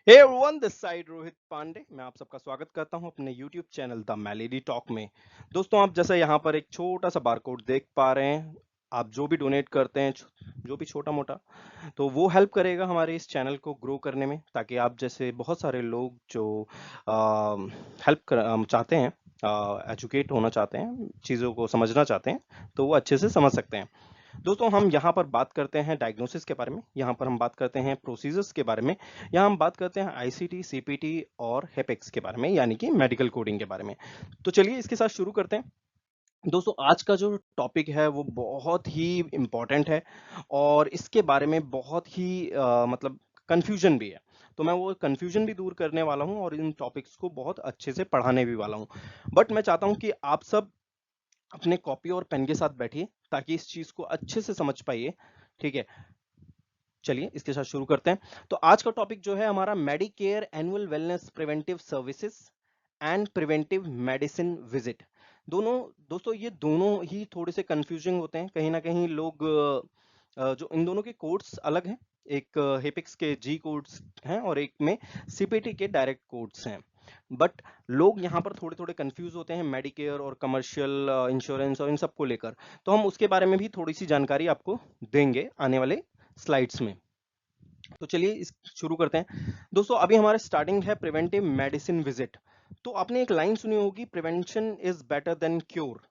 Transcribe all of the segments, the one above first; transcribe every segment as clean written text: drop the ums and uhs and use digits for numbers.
Hey everyone, this side Rohit Pandey. मैं आप सबका स्वागत करता हूं अपने YouTube channel the melody talk में। दोस्तों, आप जैसे यहां पर एक छोटा सा बारकोड देख पा रहे हैं। आप जो भी डोनेट करते हैं, जो भी छोटा मोटा, तो वो हेल्प करेगा हमारे इस चैनल को ग्रो करने में, ताकि आप जैसे बहुत सारे लोग जो हेल्प चाहते हैं, एजुकेट होना चाहते हैं, चीज़ों को समझना चाहते हैं, तो वो अच्छे से समझ सकते हैं। दोस्तों, हम यहाँ पर बात करते हैं डायग्नोसिस के बारे में, यहाँ पर हम बात करते हैं प्रोसीजर्स के बारे में, यहाँ हम बात करते हैं आईसीटी, सीपीटी और हेपेक्स के बारे में, यानी कि मेडिकल कोडिंग के बारे में। तो चलिए इसके साथ शुरू करते हैं। दोस्तों, आज का जो टॉपिक है वो बहुत ही इम्पोर्टेंट है और इसके बारे में बहुत ही मतलब कंफ्यूजन भी है। तो मैं वो कंफ्यूजन भी दूर करने वाला हूँ और इन टॉपिक्स को बहुत अच्छे से पढ़ाने भी वाला हूँ। बट मैं चाहता हूँ कि आप सब अपने कॉपी और पेन के साथ बैठिए, ताकि इस चीज को अच्छे से समझ पाइए। ठीक है, चलिए इसके साथ शुरू करते हैं। तो आज का टॉपिक जो है हमारा, Medicare annual wellness preventive services and preventive medicine visit. दोनों, दोस्तों, ये दोनों ही थोड़े से कंफ्यूजिंग होते हैं। कहीं ना कहीं लोग जो इन दोनों के कोड्स अलग हैं। एक हेपिक्स के जी कोड्स हैं और एक में सीपीटी के डायरेक्ट कोड्स हैं। बट लोग यहाँ पर थोड़े थोड़े कंफ्यूज होते हैं मेडिकेयर और कमर्शियल इंश्योरेंस और इन सब को लेकर। तो हम उसके बारे में भी थोड़ी सी जानकारी आपको देंगे आने वाले स्लाइड्स में। तो चलिए इस शुरू करते हैं। दोस्तों, अभी हमारा स्टार्टिंग है प्रिवेंटिव मेडिसिन विजिट। तो आपने एक लाइन सुनी होगी, prevention is better than cure.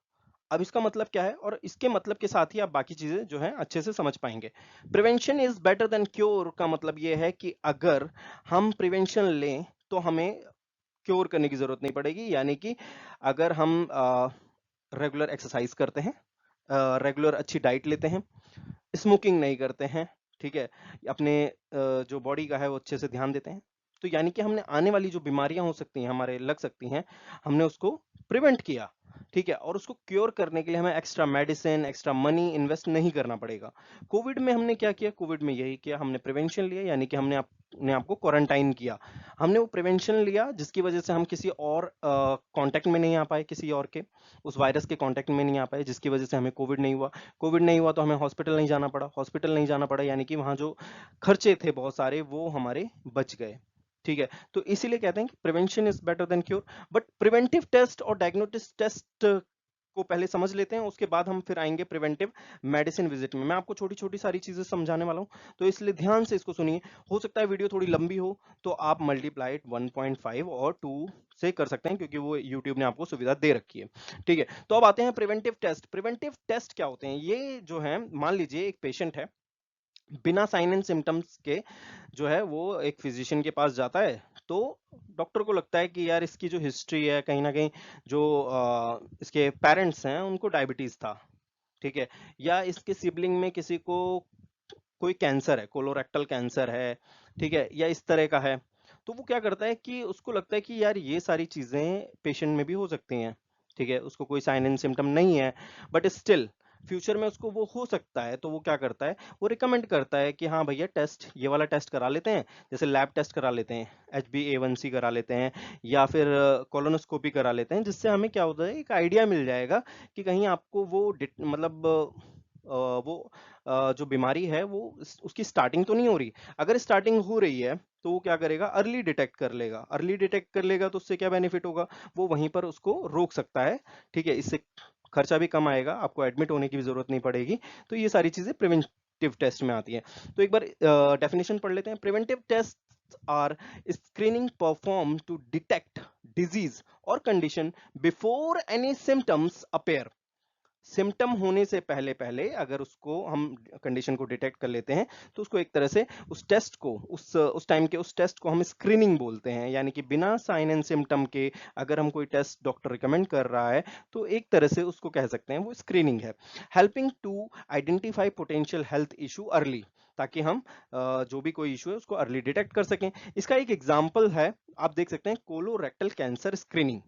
अब इसका मतलब क्या है, और इसके मतलब के साथ ही आप बाकी चीजें जो है अच्छे से समझ पाएंगे। Prevention is better than cure का मतलब ये है कि अगर हम प्रिवेंशन लें तो हमें क्योर करने की जरूरत नहीं पड़ेगी। यानी कि अगर हम रेगुलर एक्सरसाइज करते हैं, रेगुलर अच्छी डाइट लेते हैं, स्मोकिंग नहीं करते हैं, ठीक है, अपने जो बॉडी का है वो अच्छे से ध्यान देते हैं, तो यानी कि हमने आने वाली जो बीमारियां हो सकती हैं, हमारे लग सकती हैं, हमने उसको प्रिवेंट किया। ठीक है, और उसको क्योर करने के लिए हमें extra medicine, extra money invest नहीं करना पड़ेगा। कोविड में हमने क्या किया, कोविड में यही किया, हमने प्रिवेंशन लिया, यानी कि हमने अपने आप को क्वारंटाइन किया। हमने वो प्रिवेंशन लिया जिसकी वजह से हम किसी और कांटेक्ट में नहीं आ पाए, किसी और के उस वायरस के कांटेक्ट में नहीं आ पाए, जिसकी वजह से हमें कोविड नहीं हुआ। कोविड नहीं हुआ तो हमें हॉस्पिटल नहीं जाना पड़ा, हॉस्पिटल नहीं जाना पड़ा यानी कि वहां जो खर्चे थे बहुत सारे वो हमारे बच गए। ठीक है, तो इसीलिए कहते हैं कि prevention is better than cure. But preventive test और डायग्नोस्टिक टेस्ट को पहले समझ लेते हैं, उसके बाद हम फिर आएंगे प्रिवेंटिव मेडिसिन विजिट में। मैं आपको छोटी छोटी सारी चीजें समझाने वाला हूं, तो इसलिए ध्यान से इसको सुनिए। हो सकता है वीडियो थोड़ी लंबी हो, तो आप मल्टीप्लाई 1.5 और 2 से कर सकते हैं, क्योंकि वो YouTube ने आपको सुविधा दे रखी है। ठीक है, तो अब आते हैं प्रिवेंटिव टेस्ट। प्रिवेंटिव टेस्ट क्या होते हैं? ये जो है, मान लीजिए एक पेशेंट है, बिना साइन एंड सिम्टम्स के जो है वो एक फिजिशियन के पास जाता है। तो डॉक्टर को लगता है कि यार इसकी जो हिस्ट्री है, कहीं ना कहीं जो इसके पेरेंट्स हैं उनको डायबिटीज था, ठीक है, या इसके सिबलिंग में किसी को कोई कैंसर है, कोलोरेक्टल कैंसर है, ठीक है, या इस तरह का है। तो वो क्या करता है कि उसको लगता है कि यार ये सारी चीजें पेशेंट में भी हो सकती हैं। ठीक है, उसको कोई साइन एंड सिम्टम नहीं है, बट स्टिल फ्यूचर में उसको वो हो सकता है, तो वो क्या करता है, वो रिकमेंड करता है कि हाँ भैया, टेस्ट, ये वाला टेस्ट करा लेते हैं। जैसे लैब टेस्ट करा लेते हैं, HbA1c करा लेते हैं, या फिर कोलोनोस्कोपी करा लेते हैं, जिससे हमें क्या होता है, एक आइडिया मिल जाएगा कि कहीं आपको वो मतलब वो जो बीमारी है वो उसकी स्टार्टिंग तो नहीं हो रही। अगर स्टार्टिंग हो रही है तो वो क्या करेगा, अर्ली डिटेक्ट कर लेगा। अर्ली डिटेक्ट कर लेगा तो उससे क्या बेनिफिट होगा, वो वहीं पर उसको रोक सकता है। ठीक है, इससे खर्चा भी कम आएगा, आपको एडमिट होने की भी जरूरत नहीं पड़ेगी। तो ये सारी चीजें प्रिवेंटिव टेस्ट में आती है। तो एक बार डेफिनेशन पढ़ लेते हैं। Preventive test or screening perform to detect disease और condition before any symptoms appear. Symptom होने से पहले पहले अगर उसको हम कंडीशन को डिटेक्ट कर लेते हैं, तो उसको एक तरह से उस टेस्ट को, उस टाइम के उस टेस्ट को हम स्क्रीनिंग बोलते हैं। यानी कि बिना साइन एंड सिम्टम के अगर हम कोई टेस्ट डॉक्टर रिकमेंड कर रहा है, तो एक तरह से उसको कह सकते हैं वो स्क्रीनिंग है। Helping to identify potential health issue early, ताकि हम जो भी कोई इशू है उसको अर्ली डिटेक्ट कर सकें। इसका एक एग्जाम्पल है, आप देख सकते हैं, कोलोरेक्टल कैंसर स्क्रीनिंग।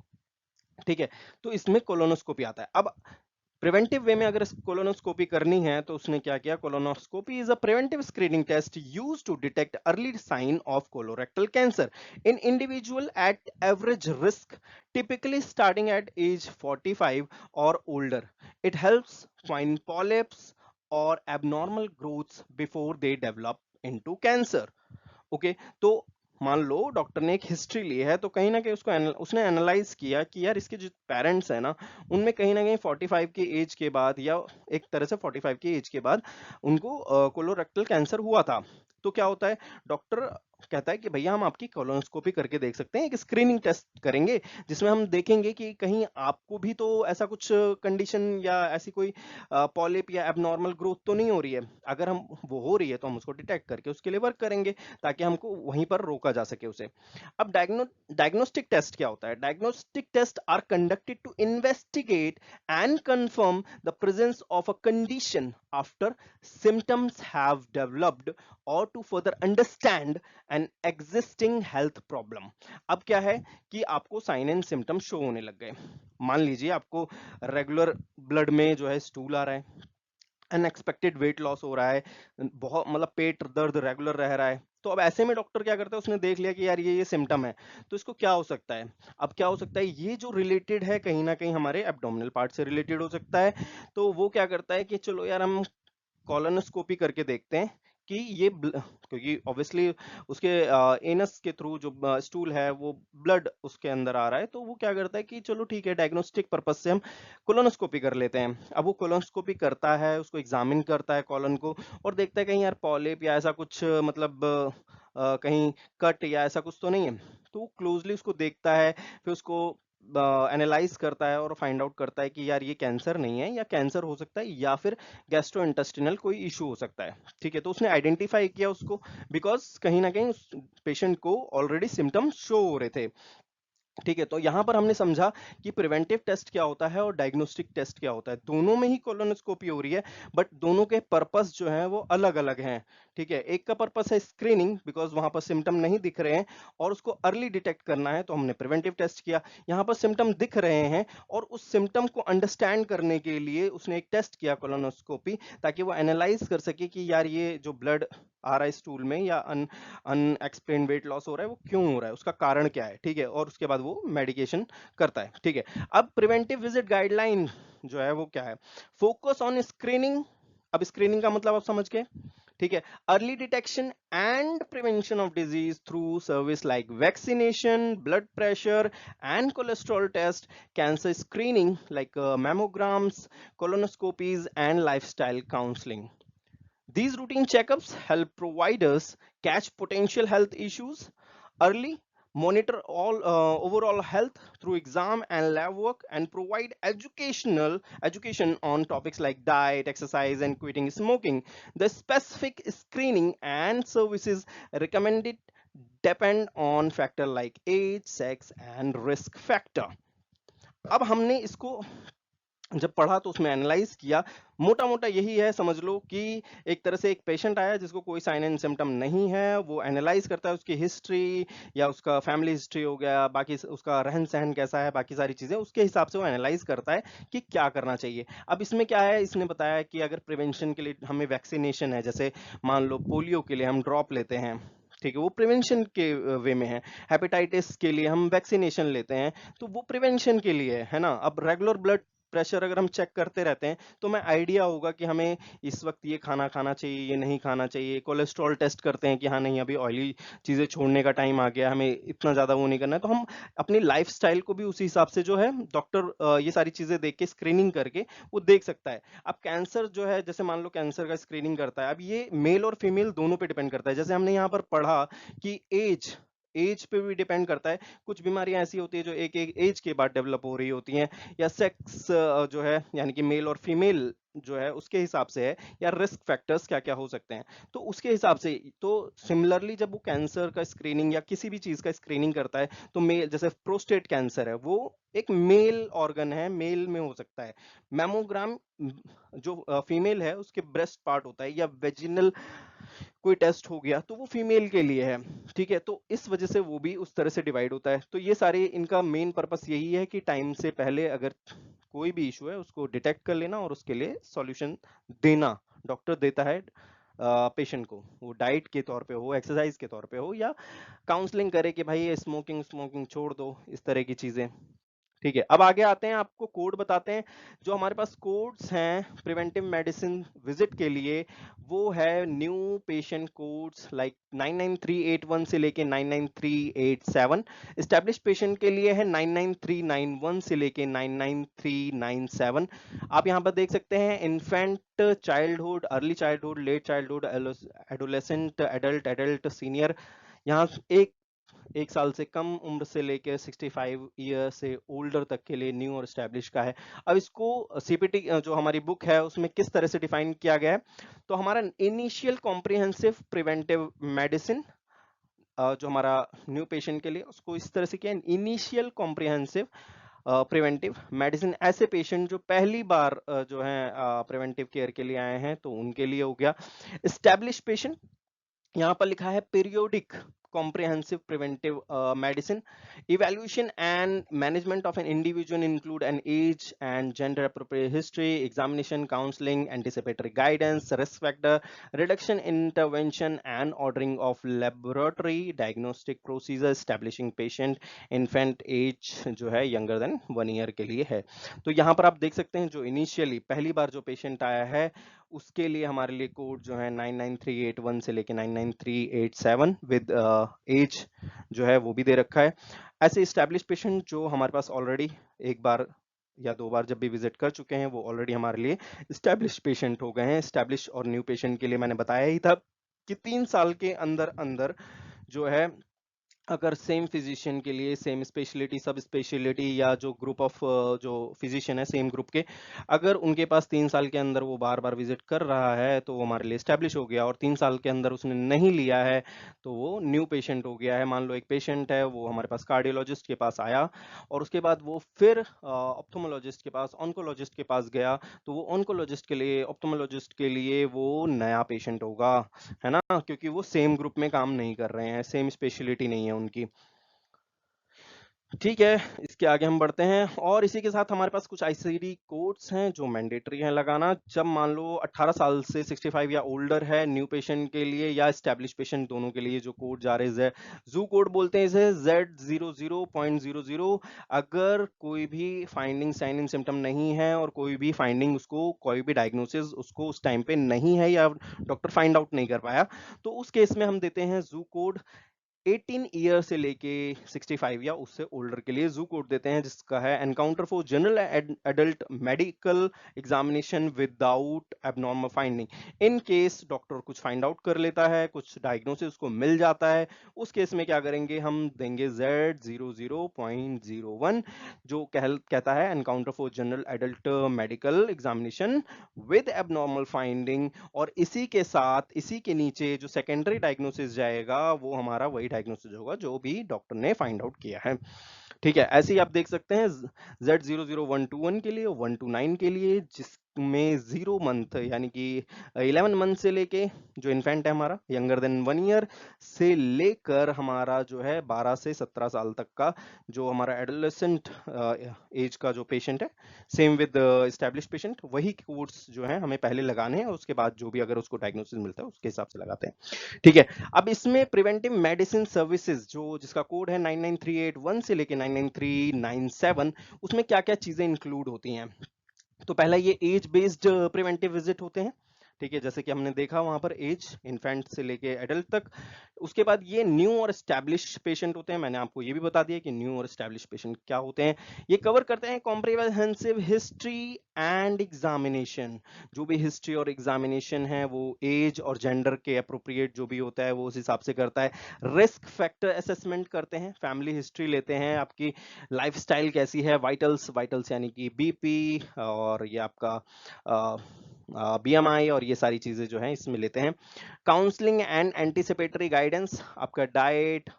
ठीक है, तो इसमें कोलोनोस्कोपी आता है। अब प्रिवेंटिव वे में अगर कोलोनोस्कोपी करनी है, तो उसने क्या किया, colonoscopy is a preventive screening test used to detect early sign of colorectal cancer in individual at average risk, typically starting at age 45 or older. It helps find polyps or abnormal growths before they develop into cancer. Okay, तो मान लो doctor ने एक history ली है, तो कहीं ना कहीं उसने एनालाइज किया कि यार इसके जो पेरेंट्स है ना, उनमें कहीं ना कहीं 45 की एज के बाद, या एक तरह से 45 की एज के बाद उनको कोलोरेक्टल कैंसर हुआ था। तो क्या होता है, डॉक्टर कहता है कि भैया हम आपकी कोलोनोस्कोपी करके देख सकते हैं, एक स्क्रीनिंग टेस्ट करेंगे जिसमें हम देखेंगे कि कहीं आपको भी तो ऐसा कुछ कंडीशन या ऐसी कोई पॉलिप या एबनॉर्मल ग्रोथ तो नहीं हो रही है। अगर हम वो हो रही है तो हम उसको डिटेक्ट करके उसके लिए वर्क करेंगे, ताकि हमको वहीं पर रोका जा सके उसे। अब डायग्नोस्टिक टेस्ट क्या होता है? Diagnostic test are conducted to investigate and confirm the presence of a condition after symptoms have developed or to further understand an existing health problem। अब क्या है कि आपको साइन एंड सिम्टम शो होने लग गए। मान लीजिए आपको रेगुलर ब्लड में जो है स्टूल आ रहा है, अनएक्सपेक्टेड वेट लॉस हो रहा है, बहुत मतलब पेट दर्द रेगुलर रह रहा है। तो अब ऐसे में डॉक्टर क्या करता है, उसने देख लिया कि यार ये सिम्टम है, तो इसको क्या हो सकता है? अब क्या हो सकता है, ये जो रिलेटेड है कहीं ना कहीं हमारे एब्डोमिनल पार्ट से रिलेटेड हो सकता है। तो वो क्या करता है कि चलो यार हम कॉलोनोस्कोपी करके देखते हैं कि क्योंकि ऑब्वियसली उसके एनस के थ्रू जो स्टूल है वो ब्लड उसके अंदर आ रहा है, तो वो क्या करता है कि चलो ठीक है, डायग्नोस्टिक पर्पज से हम कोलोनोस्कोपी कर लेते हैं। अब वो कोलोनोस्कोपी करता है, उसको एग्जामिन करता है कॉलन को, और देखता है कहीं यार पॉलिप या ऐसा कुछ मतलब कहीं कट या ऐसा कुछ तो नहीं है। तो वो क्लोजली उसको देखता है, फिर उसको एनालाइज करता है और फाइंड आउट करता है कि यार ये कैंसर नहीं है, या कैंसर हो सकता है, या फिर गैस्ट्रोइंटेस्टिनल कोई इशू हो सकता है। ठीक है, तो उसने आइडेंटिफाई किया उसको, बिकॉज कहीं ना कहीं उस पेशेंट को ऑलरेडी सिम्टम्स शो हो रहे थे। ठीक है, तो यहां पर हमने समझा कि प्रिवेंटिव टेस्ट क्या होता है और डायग्नोस्टिक टेस्ट क्या होता है। दोनों में ही कोलोनोस्कोपी हो रही है, बट दोनों के पर्पस जो है वो अलग अलग हैं। ठीक है, एक का पर्पस है स्क्रीनिंग, बिकॉज वहां पर सिम्टम नहीं दिख रहे हैं और उसको अर्ली डिटेक्ट करना है, तो हमने प्रिवेंटिव टेस्ट किया। यहाँ पर सिम्टम दिख रहे हैं और उस सिम्टम को अंडरस्टैंड करने के लिए उसने एक टेस्ट किया कोलोनोस्कोपी, ताकि वो एनालाइज कर सके कि यार ये जो ब्लड आ रहा है स्टूल में, या अनएक्सप्लेन वेट लॉस हो रहा है, वो क्यों हो रहा है, उसका कारण क्या है। ठीक है, और उसके बाद वो मेडिकेशन करता है। ठीक है, अब प्रिवेंटिव विजिट गाइडलाइन जो है वो क्या है? Focus on screening. अब स्क्रीनिंग का मतलब आप समझ गए। ठीक है, early detection and prevention of disease through service like vaccination, blood pressure and cholesterol test, cancer screening like mammograms, colonoscopies and lifestyle counseling। These routine checkups help providers catch potential health issues early, monitor all overall health through exam and lab work, and provide education on topics like diet, exercise, and quitting smoking. The specific screening and services recommended depend on factor like age, sex, and risk factor। अब हमने इसको जब पढ़ा तो उसमें analyse किया, मोटा मोटा यही है, समझ लो कि एक तरह से एक पेशेंट आया जिसको कोई साइन एंड सिम्टम नहीं है, वो एनालाइज करता है उसकी हिस्ट्री या उसका फैमिली हिस्ट्री हो गया, बाकी उसका रहन सहन कैसा है, बाकी सारी चीजें उसके हिसाब से वो एनालाइज करता है कि क्या करना चाहिए। अब इसमें क्या है, इसने बताया कि अगर प्रिवेंशन के लिए हमें वैक्सीनेशन है, जैसे मान लो पोलियो के लिए हम ड्रॉप लेते हैं, ठीक है, वो प्रिवेंशन के वे में है। हेपेटाइटिस के लिए हम वैक्सीनेशन लेते हैं, तो वो प्रिवेंशन के लिए है ना। अब रेगुलर ब्लड प्रेशर अगर हम चेक करते रहते हैं, तो हमें आइडिया होगा कि हमें इस वक्त ये खाना खाना चाहिए, ये नहीं खाना चाहिए। कोलेस्ट्रॉल टेस्ट करते हैं कि हाँ नहीं, अभी ऑयली चीजें छोड़ने का टाइम आ गया, हमें इतना ज्यादा वो नहीं करना है। तो हम अपनी लाइफस्टाइल को भी उसी हिसाब से जो है डॉक्टर ये सारी चीजें देख के, स्क्रीनिंग करके वो देख सकता है। अब कैंसर जो है, जैसे मान लो कैंसर का स्क्रीनिंग करता है, अब ये मेल और फीमेल दोनों पे डिपेंड करता है। जैसे हमने यहाँ पर पढ़ा कि एज एज पे भी डिपेंड करता है। कुछ बीमारियां ऐसी होती है जो एक एक एज के बाद डेवलप हो रही होती हैं, या सेक्स जो है यानी कि मेल और फीमेल जो है उसके हिसाब से है, या रिस्क फैक्टर्स क्या क्या हो सकते हैं, तो उसके हिसाब से। तो सिमिलरली जब वो कैंसर का स्क्रीनिंग या किसी भी चीज का स्क्रीनिंग करता है, तो मेल, जैसे प्रोस्टेट कैंसर है, वो एक मेल ऑर्गन है, मेल में हो सकता है। मैमोग्राम जो फीमेल है उसके ब्रेस्ट पार्ट होता है, या वेजिनल कोई टेस्ट हो गया, तो वो फीमेल के लिए है। ठीक है, तो इस वजह से वो भी उस तरह से डिवाइड होता है। तो ये सारे इनका मेन पर्पस यही है कि टाइम से पहले अगर कोई भी इशू है उसको डिटेक्ट कर लेना और उसके लिए सॉल्यूशन देना। डॉक्टर देता है पेशेंट को, वो डाइट के तौर पे हो, एक्सरसाइज के तौर पे हो, या काउंसलिंग करे कि भाई ये स्मोकिंग स्मोकिंग छोड़ दो, इस तरह की चीजें। ठीक है, अब आगे आते हैं, आपको कोड बताते हैं। जो हमारे पास कोड्स हैं प्रिवेंटिव मेडिसिन विजिट के लिए, वो है न्यू पेशेंट कोड्स लाइक 99381 से लेके 99387। एस्टेब्लिश पेशेंट के लिए है 99391 से लेके 99397। आप यहाँ पर देख सकते हैं infant, childhood, early childhood, late childhood, adolescent, adult, adult senior. यहाँ एक साल से कम उम्र से लेकर 65 ईयर से ओल्डर तक के लिए न्यू और स्टैब्लिश का है। अब इसको सीपीटी जो हमारी बुक है उसमें किस तरह से डिफाइन किया गया है, तो हमारा इनिशियल कॉम्प्रिहेंसिव प्रिवेंटिव मेडिसिन जो हमारा न्यू पेशेंट के लिए, उसको इस तरह से किया, इनिशियल कॉम्प्रिहेंसिव प्रिवेंटिव मेडिसिन ऐसे पेशेंट जो पहली बार जो है प्रिवेंटिव केयर के लिए आए हैं तो उनके लिए हो गया। एस्टैब्लिश पेशेंट, यहाँ पर लिखा है periodic comprehensive preventive medicine. Evaluation and management of an individual include an age and gender appropriate history, examination, counseling, anticipatory guidance, risk factor, reduction, intervention and ordering of laboratory diagnostic procedure, establishing patient infant age जो है younger than 1 year के लिए है। तो यहाँ पर आप देख सकते हैं जो इनिशियली पहली बार जो पेशेंट आया है उसके लिए हमारे लिए कोड जो है 99381 से लेके 99387 विद एज जो है वो भी दे रखा है। ऐसे स्टैब्लिश पेशेंट जो हमारे पास ऑलरेडी एक बार या दो बार जब भी विजिट कर चुके हैं वो ऑलरेडी हमारे लिए स्टैब्लिश पेशेंट हो गए हैं। स्टैब्लिश और न्यू पेशेंट के लिए मैंने बताया ही था कि 3 साल के अंदर अंदर जो है अगर सेम फिजिशियन के लिए सेम स्पेशलिटी, सब स्पेशलिटी या जो ग्रुप ऑफ जो फिजिशियन है सेम ग्रुप के, अगर उनके पास 3 साल के अंदर वो बार बार विजिट कर रहा है तो वो हमारे लिए स्टैब्लिश हो गया। और 3 साल के अंदर उसने नहीं लिया है तो वो न्यू पेशेंट हो गया है। मान लो एक पेशेंट है वो हमारे पास कार्डियोलॉजिस्ट के पास आया और उसके बाद वो फिर ऑप्थोमोलॉजिस्ट के पास, ऑन्कोलॉजिस्ट के पास गया, तो वो ऑन्कोलॉजिस्ट के लिए, ऑप्थोमोलॉजिस्ट के लिए वो नया पेशेंट होगा, है ना, क्योंकि वो सेम ग्रुप में काम नहीं कर रहे हैं, सेम स्पेशलिटी नहीं है उनकी। ठीक है, इसके आगे हम बढ़ते हैं और इसी के साथ हमारे पास कुछ आईसीडी कोड्स हैं जो मैंडेटरी हैं लगाना। जब मान लो 18 साल से 65 या ओल्डर है न्यू पेशेंट के लिए या एस्टैब्लिश पेशेंट, दोनों के लिए जो कोड जा रहे हैं, जू कोड बोलते हैं इसे, Z00.00। अगर कोई भी फाइंडिंग साइन एंड सिम्टम नहीं है और कोई भी फाइंडिंग उसको, कोई भी डायग्नोसिस उसको उस टाइम पे नहीं है या डॉक्टर फाइंड आउट नहीं कर पाया, तो उस केस में हम देते हैं जू कोड। 18 ईयर से लेके 65 या उससे ओल्डर के लिए जू कोड देते हैं जिसका है encounter for general adult medical examination without abnormal finding. In case doctor कुछ फाइंड आउट कर लेता है, कुछ डायग्नोसिस उसको मिल जाता है, उस केस में क्या करेंगे, हम देंगे Z00.01 जो कहता है encounter for general adult medical examination with abnormal finding. और इसी के साथ इसी के नीचे जो सेकेंडरी डायग्नोसिस जाएगा वो हमारा वही डायग्नोसिस होगा जो भी डॉक्टर ने फाइंड आउट किया है। ठीक है, ऐसे ही आप देख सकते हैं Z00121 के लिए, 129 के लिए, जिसमें 0 मंथ यानी कि 11 मंथ से लेके जो इन्फेंट है हमारा यंगर देन 1 ईयर से लेकर हमारा जो है 12 से 17 साल तक का जो हमारा एडोलेसेंट एज का जो पेशेंट है, सेम विद एस्टैब्लिश पेशेंट, वही कोड्स जो है हमें पहले लगाने हैं और उसके बाद जो भी अगर उसको डायग्नोसिस मिलता है उसके हिसाब से लगाते हैं। ठीक है, अब इसमें प्रिवेंटिव मेडिसिन सर्विसेज जो जिसका कोड है 99381 से लेके 99397, उसमें क्या क्या चीजें इंक्लूड होती हैं। तो पहला ये एज बेस्ड प्रिवेंटिव विजिट होते हैं। ठीक है, जैसे कि हमने देखा वहां पर एज इन्फेंट से लेके एडल्ट तक। उसके बाद ये न्यू और एस्टैब्लिश पेशेंट होते हैं, मैंने आपको ये भी बता दिया कि न्यू और एस्टैब्लिश पेशेंट क्या होते हैं। ये कवर करते हैं कॉम्प्रिहेंसिव हिस्ट्री एंड एग्जामिनेशन। जो भी हिस्ट्री और एग्जामिनेशन है वो एज और जेंडर के अप्रोप्रिएट जो भी होता है वो उस हिसाब से करता है। रिस्क फैक्टर असेसमेंट करते हैं, फैमिली हिस्ट्री लेते हैं, आपकी लाइफस्टाइल कैसी है, वाइटल्स, वाइटल्स यानी कि बीपी और ये आपका बीएमआई और ये सारी चीजें जो हैं इसमें लेते हैं। काउंसलिंग एंड एंटीसिपेटरी गाइडेंस, आपका डाइट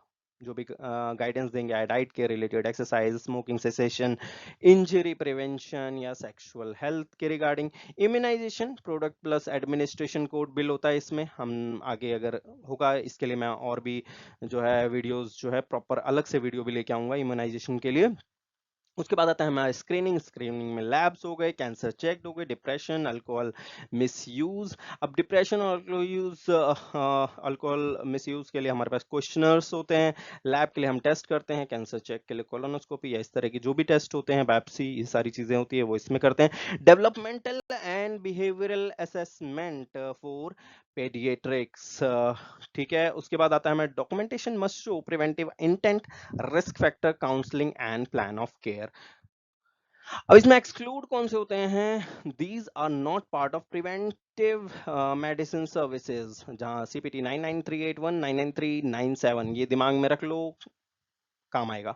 जो भी गाइडेंस देंगे, डाइट के related, exercise, smoking cessation, injury prevention या सेक्सुअल हेल्थ के regarding. Immunization product plus administration code bill होता है इसमें, हम आगे अगर होगा इसके लिए मैं और भी जो है वीडियोस जो है प्रॉपर अलग से वीडियो भी लेके आऊंगा इम्यूनाइजेशन के लिए। उसके बाद आता है हमारा स्क्रीनिंग में लैब्स हो गए, कैंसर चेक हो गए, डिप्रेशन, अल्कोहल मिसयूज। अब डिप्रेशन और अल्कोहल मिसयूज के लिए हमारे पास क्वेश्चनर्स होते हैं, लैब के लिए हम टेस्ट करते हैं, कैंसर चेक के लिए कोलोनोस्कोपी या इस तरह की जो भी टेस्ट होते हैं, बायोप्सी, ये सारी चीजें होती है वो इसमें करते हैं। Developmental and behavioural assessment for paediatrics, ठीक है। उसके बाद आता है हमारा documentation must show preventive intent, risk factor, counselling and plan of care. अब इसमें एक्सक्लूड कौन से होते हैं? These are not part of preventive medicine services, जहां सीपीटी 99381 99397 ये दिमाग में रख लो, काम आएगा।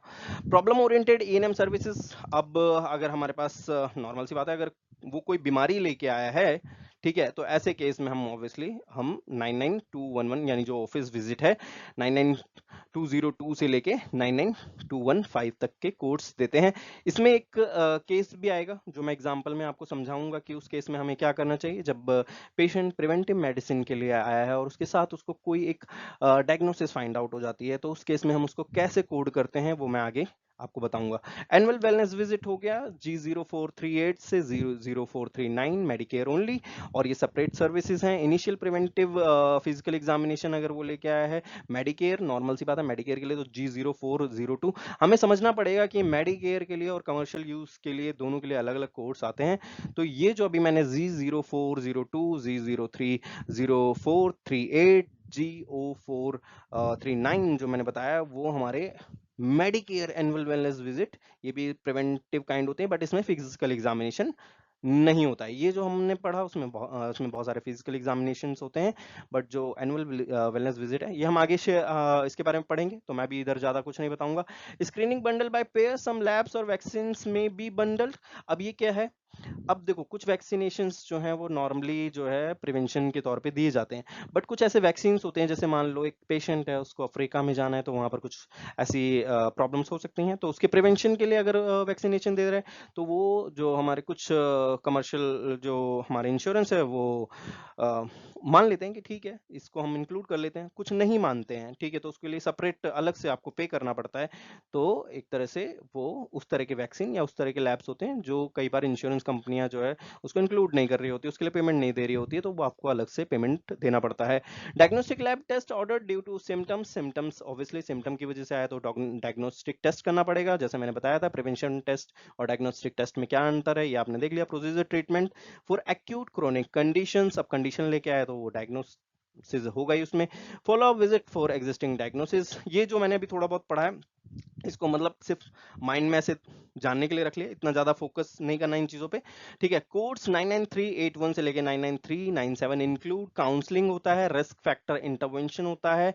प्रॉब्लम ओरिएंटेड ईएनएम सर्विसेज, अब अगर हमारे पास नॉर्मल सी बात है, अगर वो कोई बीमारी लेके आया है, ठीक है, तो ऐसे केस में हम ऑब्वियसली हम 99211 यानी जो ऑफिस विजिट है 99202 से लेके 99215 तक के कोड्स देते हैं। इसमें एक केस भी आएगा जो मैं एग्जांपल में आपको समझाऊंगा कि उस केस में हमें क्या करना चाहिए जब पेशेंट प्रिवेंटिव मेडिसिन के लिए आया है और उसके साथ उसको कोई एक डायग्नोसिस फाइंड आउट हो जाती है, तो उस केस में हम उसको कैसे कोड करते हैं वो मैं आगे आपको बताऊंगा। एनुअल वेलनेस विजिट हो गया G0438 से 00439 मेडिकेयर ओनली, और ये सेपरेट सर्विसेज हैं। इनिशियल प्रिवेंटिव फिजिकल एग्जामिनेशन अगर वो लेके आया है मेडिकेयर, नॉर्मल सी बात है मेडिकेयर के लिए तो G0402। हमें समझना पड़ेगा कि मेडिकेयर के लिए और कमर्शियल यूज के लिए दोनों के लिए अलग अलग कोड्स आते हैं। तो ये जो अभी मैंने G0402, G03, 0438, G0439 जो मैंने बताया वो हमारे मेडिकेयर एनुअल वेलनेस विजिट, ये भी प्रिवेंटिव काइंड होते हैं, बट इसमें फिजिकल एग्जामिनेशन नहीं होता है। ये जो हमने पढ़ा उसमें बहुत सारे फिजिकल एग्जामिनेशंस होते हैं, बट जो एनुअल वेलनेस विजिट है ये हम आगे से इसके बारे में पढ़ेंगे, तो मैं भी इधर ज्यादा कुछ नहीं बताऊंगा। स्क्रीनिंग बंडल बाय पेयर, सम लैब्स और वैक्सीन में बी बंडल्ड। अब ये क्या है? अब देखो कुछ वैक्सीनेशंस जो हैं वो नॉर्मली जो है प्रिवेंशन के तौर पे दिए जाते हैं, बट कुछ ऐसे वैक्सीन होते हैं, जैसे मान लो एक पेशेंट है उसको अफ्रीका में जाना है, तो वहां पर कुछ ऐसी प्रॉब्लम्स हो सकती हैं, तो उसके प्रिवेंशन के लिए अगर वैक्सीनेशन दे रहे हैं तो वो जो हमारे कुछ कमर्शियल जो हमारे इंश्योरेंस है वो अ, मान लेते हैं कि ठीक है इसको हम इंक्लूड कर लेते हैं, कुछ नहीं मानते हैं, ठीक है, तो उसके लिए सेपरेट अलग से आपको पे करना पड़ता है। तो एक तरह से वो उस तरह के वैक्सीन या उस तरह के लैब्स होते हैं जो कई बार इंश्योरेंस कंपनियां जो है उसको इंक्लूड नहीं कर रही होती, उसके लिए पेमेंट नहीं दे रही होती है, तो वो आपको अलग से पेमेंट देना पड़ता है। Diagnostic lab test order due to symptoms obviously symptom की वजह से आया तो डायग्नोस्टिक टेस्ट करना पड़ेगा, जैसे मैंने बताया था प्रिवेंशन टेस्ट और डायग्नोस्टिक टेस्ट में क्या अंतर है ये आपने देख लिया। Procedure treatment for acute chronic conditions, अब कंडीशन लेके आया तो वो डायग्नोसिस होगा ही उसमें। Follow up visit for existing diagnosis, ये जो मैंने अभी थोड़ा बहुत पढ़ा है इसको मतलब सिर्फ माइंड में ऐसे जानने के लिए रख लिया, इतना ज्यादा फोकस नहीं करना इन चीजों पे, ठीक है। कोड्स 99381 से लेके 99397 इंक्लूड काउंसलिंग होता है, रिस्क फैक्टर इंटरवेंशन होता है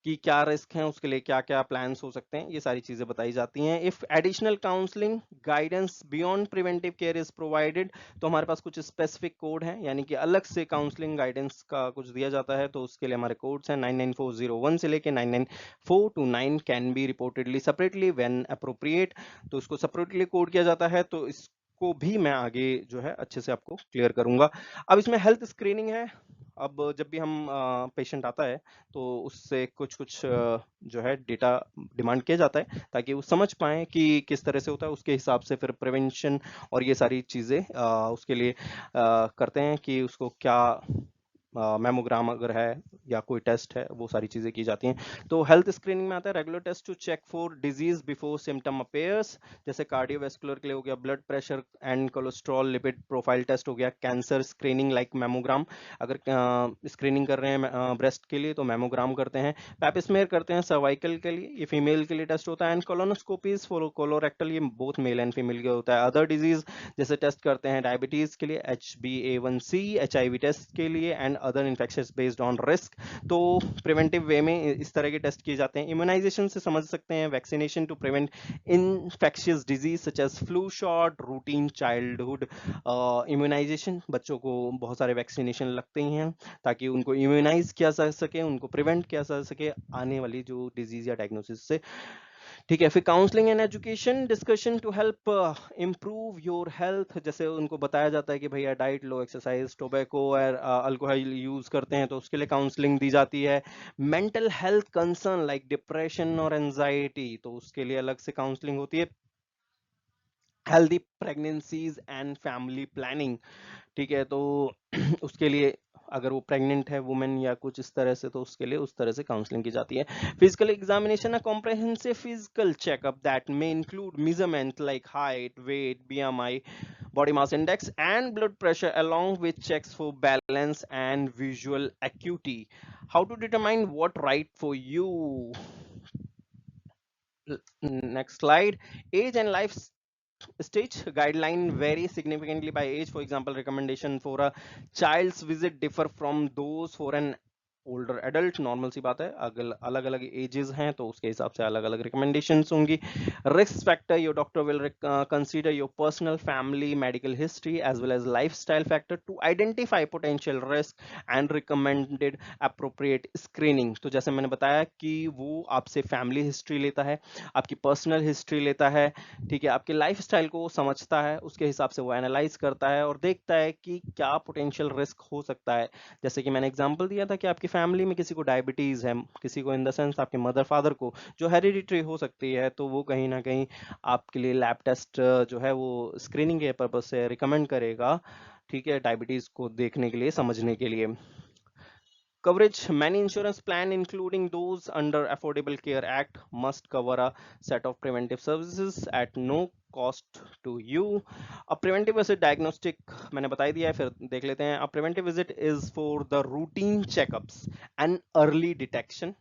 कि क्या रिस्क हैं उसके लिए क्या क्या प्लान्स हो सकते हैं, ये सारी चीजें बताई जाती हैं। If additional counselling guidance beyond preventive care is provided, तो हमारे पास कुछ स्पेसिफिक कोड हैं, यानी कि अलग से काउंसलिंग गाइडेंस का कुछ दिया जाता है, तो उसके लिए हमारे कोड्स हैं 99401 से लेके 99429 can be reportedly separately when appropriate, तो इसको सेपरेटली कोड किया जाता है, तो इसको भी मैं आगे जो है अच्छे से आपको क्लियर करूंगा। अब इसमें हेल्थ स्क्रीनिंग है। अब जब भी हम पेशेंट आता है तो उससे कुछ कुछ जो है डेटा डिमांड किया जाता है ताकि वो समझ पाए कि किस तरह से होता है, उसके हिसाब से फिर प्रिवेंशन और ये सारी चीजें उसके लिए करते हैं कि उसको क्या मैमोग्राम अगर है या कोई टेस्ट है वो सारी चीजें की जाती हैं। तो हेल्थ स्क्रीनिंग में आता है regular test to check for disease before symptom appears, जैसे कार्डियोवैस्कुलर के लिए हो गया blood pressure and cholesterol lipid profile test हो गया, कैंसर स्क्रीनिंग लाइक मैमोग्राम, अगर स्क्रीनिंग कर रहे हैं ब्रेस्ट के लिए तो मैमोग्राम करते हैं, पैपिस्मेयर करते हैं सर्वाइकल के लिए, ये फीमेल के लिए टेस्ट होता है, एंड कोलोनोस्कोपीज फॉर कोलोरेक्टल, ये बोथ मेल एंड फीमेल के होता है। अदर डिजीज जैसे टेस्ट करते हैं डायबिटीज के लिए HbA1c, HIV टेस्ट के लिए and other infections based on risk, तो प्रिवेंटिव वे में इस तरह के टेस्ट किए जाते हैं। इम्यूनाइजेशन से समझ सकते हैं vaccination to prevent infectious disease such as flu shot, routine childhood immunization, बच्चों को बहुत सारे वैक्सीनेशन लगते ही हैं ताकि उनको इम्यूनाइज किया जा सके, उनको प्रिवेंट किया जा सके आने वाली जो डिजीज या डायग्नोसिस से, ठीक है। फिर counselling and education discussion to help improve your health, जैसे उनको बताया जाता है कि भैया डाइट लो, एक्सरसाइज, टोबैको और अल्कोहल यूज करते हैं तो उसके लिए काउंसलिंग दी जाती है। Mental health concern like depression और एंजाइटी, तो उसके लिए अलग से काउंसलिंग होती है। Healthy pregnancies and family planning, ठीक है। तो उसके लिए अगर वो प्रेग्नेंट है वुमेन या कुछ इस तरह से, तो उसके लिए उस तरह से काउंसलिंग की जाती है। Physical examination, a comprehensive physical checkup that may include measurement like height, weight, BMI, body mass index and blood pressure along with checks for balance and visual acuity. How to determine what right for you? Next slide. Age and life stage guideline vary significantly by age. For example, recommendation for a child's visit differ from those for an older adult. Normal सी बात है, अगर अलग अलग edges हैं तो उसके हिसाब से अलग अलग रिकमेंडेशंस होंगी। Risk factor, your doctor will consider your personal family medical history as well as lifestyle factor to identify potential risk and recommended appropriate screening. तो जैसे मैंने बताया कि वो आपसे फैमिली हिस्ट्री लेता है, आपकी पर्सनल हिस्ट्री लेता है, ठीक है, आपके लाइफस्टाइल को समझता है, उसके हिसाब से वो एनालाइज करता है और देखता है कि क्या पोटेंशियल रिस्क हो सकता है। जैसे कि मैंने एग्जांपल दिया था कि आपकी फैमिली में किसी को डायबिटीज है, किसी को इन द सेंस आपके मदर फादर को जो हेरिडिटरी हो सकती है, तो वो कहीं ना कहीं आपके लिए लैब टेस्ट जो है वो स्क्रीनिंग के पर्पज से रिकमेंड करेगा, ठीक है, डायबिटीज को देखने के लिए, समझने के लिए। Coverage, many insurance plan including those under Affordable Care Act must cover a set of preventive services at no cost to you. A preventive visit diagnostic मैंने बता ही दिया है, फिर देख लेते हैं। A preventive visit is for the routine checkups and early detection.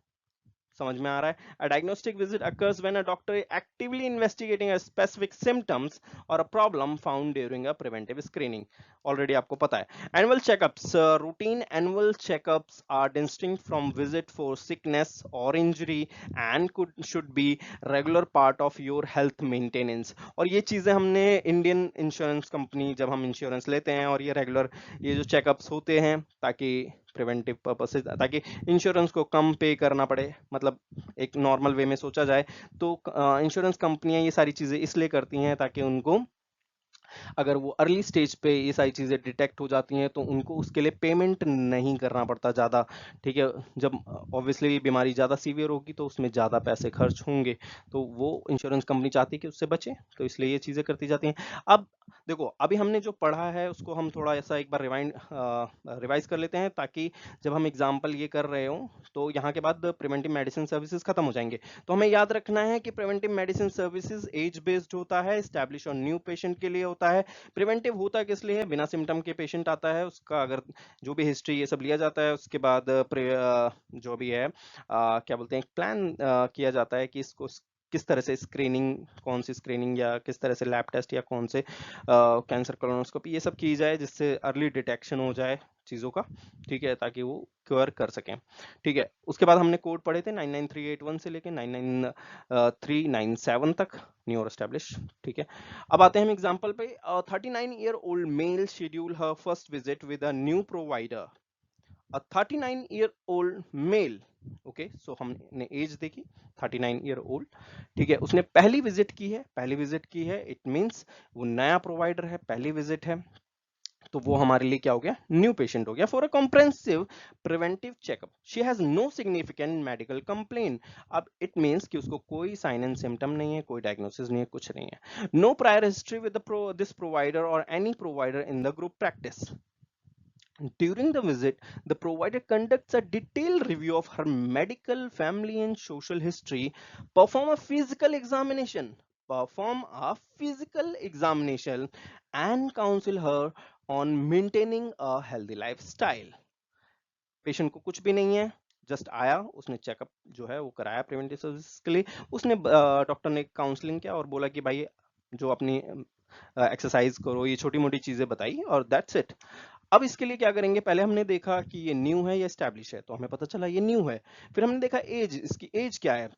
समझ में आ रहा है? A diagnostic visit occurs when a doctor is actively investigating a specific symptoms or a problem found during a preventive screening. Already आपको पता है. Annual checkups, routine annual checkups are distinct from visit for sickness or injury and should be regular part of your health maintenance. और ये चीजें हमने Indian insurance company, जब हम insurance लेते हैं और ये रेगुलर ये जो चेकअप्स होते हैं ताकि प्रिवेंटिव पर्पज से, ताकि इंश्योरेंस को कम पे करना पड़े, मतलब एक नॉर्मल वे में सोचा जाए तो इंश्योरेंस कंपनियां ये सारी चीजें इसलिए करती हैं ताकि उनको, अगर वो अर्ली स्टेज पे ये सारी चीजें डिटेक्ट हो जाती हैं तो उनको उसके लिए पेमेंट नहीं करना पड़ता ज्यादा, ठीक है। जब ऑब्वियसली बीमारी ज्यादा सीवियर होगी तो उसमें ज्यादा पैसे खर्च होंगे, तो वो इंश्योरेंस कंपनी चाहती है कि उससे बचे, तो इसलिए ये चीजें करती जाती हैं। अब देखो, अभी हमने जो पढ़ा है उसको हम थोड़ा ऐसा एक बार रिवाइज कर लेते हैं, ताकि जब हम एग्जाम्पल ये कर रहे हो तो यहाँ के बाद प्रिवेंटिव मेडिसिन सर्विसेज खत्म हो जाएंगे। तो हमें याद रखना है कि preventive medicine services age based होता है, एस्टैब्लिश और न्यू पेशेंट के लिए होता है। प्रिवेंटिव होता किस लिए है? बिना सिम्टम के पेशेंट आता है, उसका अगर जो भी हिस्ट्री ये सब लिया जाता है, उसके बाद जो भी है क्या बोलते हैं, प्लान किया जाता है कि इसको किस तरह से स्क्रीनिंग, कौन सी स्क्रीनिंग या किस तरह से लैब टेस्ट या कौन से कैंसर कोलोनोस्कोपी ये सब की जाए जिससे अर्ली डिटेक्शन हो जाए चीजों का, ठीक है, ताकि वो क्योर कर सकें, ठीक है। उसके बाद हमने कोड पढ़े थे 99381 से लेके 99397 तक, न्यू और एस्टैब्लिश, ठीक है। अब आते हैं हम एग्जांपल पे। 39-year-old male schedule her first visit with a new provider. A 39-year-old male, okay, so हमने एज देखी 39-year-old, ठीक है, उसने पहली विजिट की है, पहली विजिट की है, इट मींस वो नया प्रोवाइडर है, पहली विजिट है, तो वो हमारे लिए क्या हो गया? न्यू पेशेंट हो गया। For a comprehensive preventive checkup she has no significant medical complain. अब इट मींस कि उसको कोई साइन एंड सिम्टम नहीं है, कोई डायग्नोसिस नहीं है, कुछ नहीं है। No prior history with this provider और any provider in the group practice. During the visit, the provider conducts a detailed review of her medical, family, and social history, perform a physical examination, perform a physical examination, and counsel her on maintaining a healthy lifestyle. Patient को कुछ भी नहीं है, just आया, उसने checkup जो है वो कराया प्रिवेंटिव सर्विस के लिए, उसने डॉक्टर ने काउंसलिंग किया और बोला कि भाई जो अपनी एक्सरसाइज करो, ये छोटी मोटी चीजें बताई और दैट्स इट। अब इसके लिए क्या करेंगे? पहले हमने देखा कि ये न्यू है या एस्टैब्लिश है, तो हमें पता चला ये न्यू है। फिर हमने देखा एज, इसकी एज क्या है,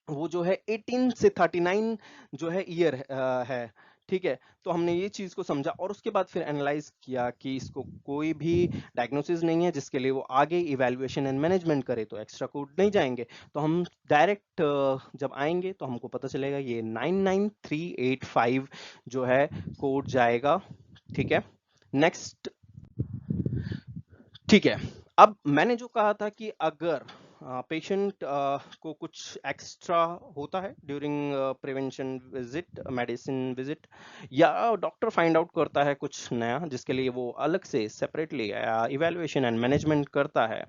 वो जो है 18 से 39 जो है ईयर है, ठीक है। तो हमने ये चीज को समझा और उसके बाद फिर एनालाइज किया कि इसको कोई भी डायग्नोसिस नहीं है जिसके लिए वो आगे इवैल्यूएशन एंड मैनेजमेंट करे, तो एक्स्ट्रा कोड नहीं जाएंगे, तो हम डायरेक्ट जब आएंगे तो हमको पता चलेगा ये 99385 जो है कोड जाएगा, ठीक है। नेक्स्ट, ठीक है। अब मैंने जो कहा था कि अगर पेशेंट को कुछ एक्स्ट्रा होता है during prevention visit, medicine visit, या डॉक्टर फाइंड आउट करता है कुछ नया जिसके लिए वो अलग से सेपरेटली इवैल्यूएशन एंड मैनेजमेंट करता है,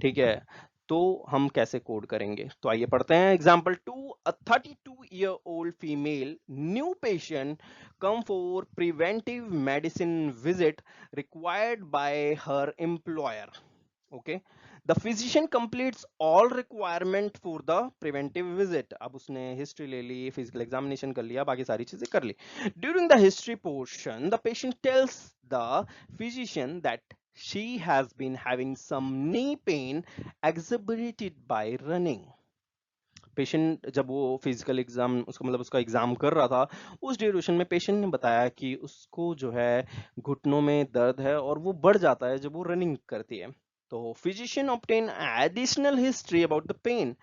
ठीक है, तो हम कैसे कोड करेंगे? तो आइए पढ़ते हैं example 2। A 32-year-old female new patient come for preventive medicine visit required by her employer. Okay, the physician completes all requirement for the preventive visit. अब उसने हिस्ट्री ले ली, फिजिकल एग्जामिनेशन कर लिया, बाकी सारी चीजें कर ली. During the history portion, the patient tells the physician that she has been having some knee pain exacerbated by running. Patient जब वो फिजिकल एग्जाम उसका मतलब उसका एग्जाम कर रहा था, उस ड्यूरेशन में पेशेंट ने बताया कि उसको जो है घुटनों में दर्द है और वो बढ़ जाता है जब वो रनिंग करती है. तो physician obtain additional history about the pain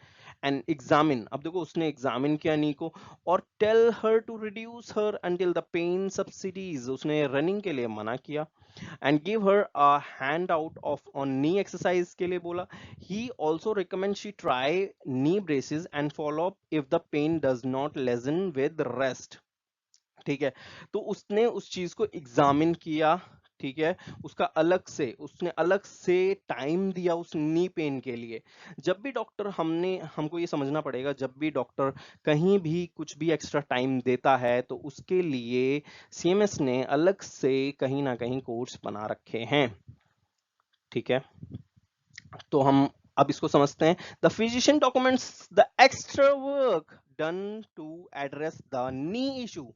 and examine. अब देखो उसने एग्जामिन किया नी को और tell her to reduce her until the pain subsides. उसने रनिंग के लिए मना किया and give her a handout of on knee exercise के लिए बोला. He also recommends she try knee braces and follow up if the pain does not lessen with rest. ठीक है, तो उसने उस चीज को एग्जामिन किया, ठीक है, उसने अलग से टाइम दिया उस नी पेन के लिए. जब भी डॉक्टर हमको ये समझना पड़ेगा, जब भी डॉक्टर कहीं भी कुछ भी एक्स्ट्रा टाइम देता है तो उसके लिए सीएमएस ने अलग से कहीं ना कहीं कोर्स बना रखे हैं, ठीक है. तो हम अब इसको समझते हैं. The physician documents the extra work done to address the knee issue.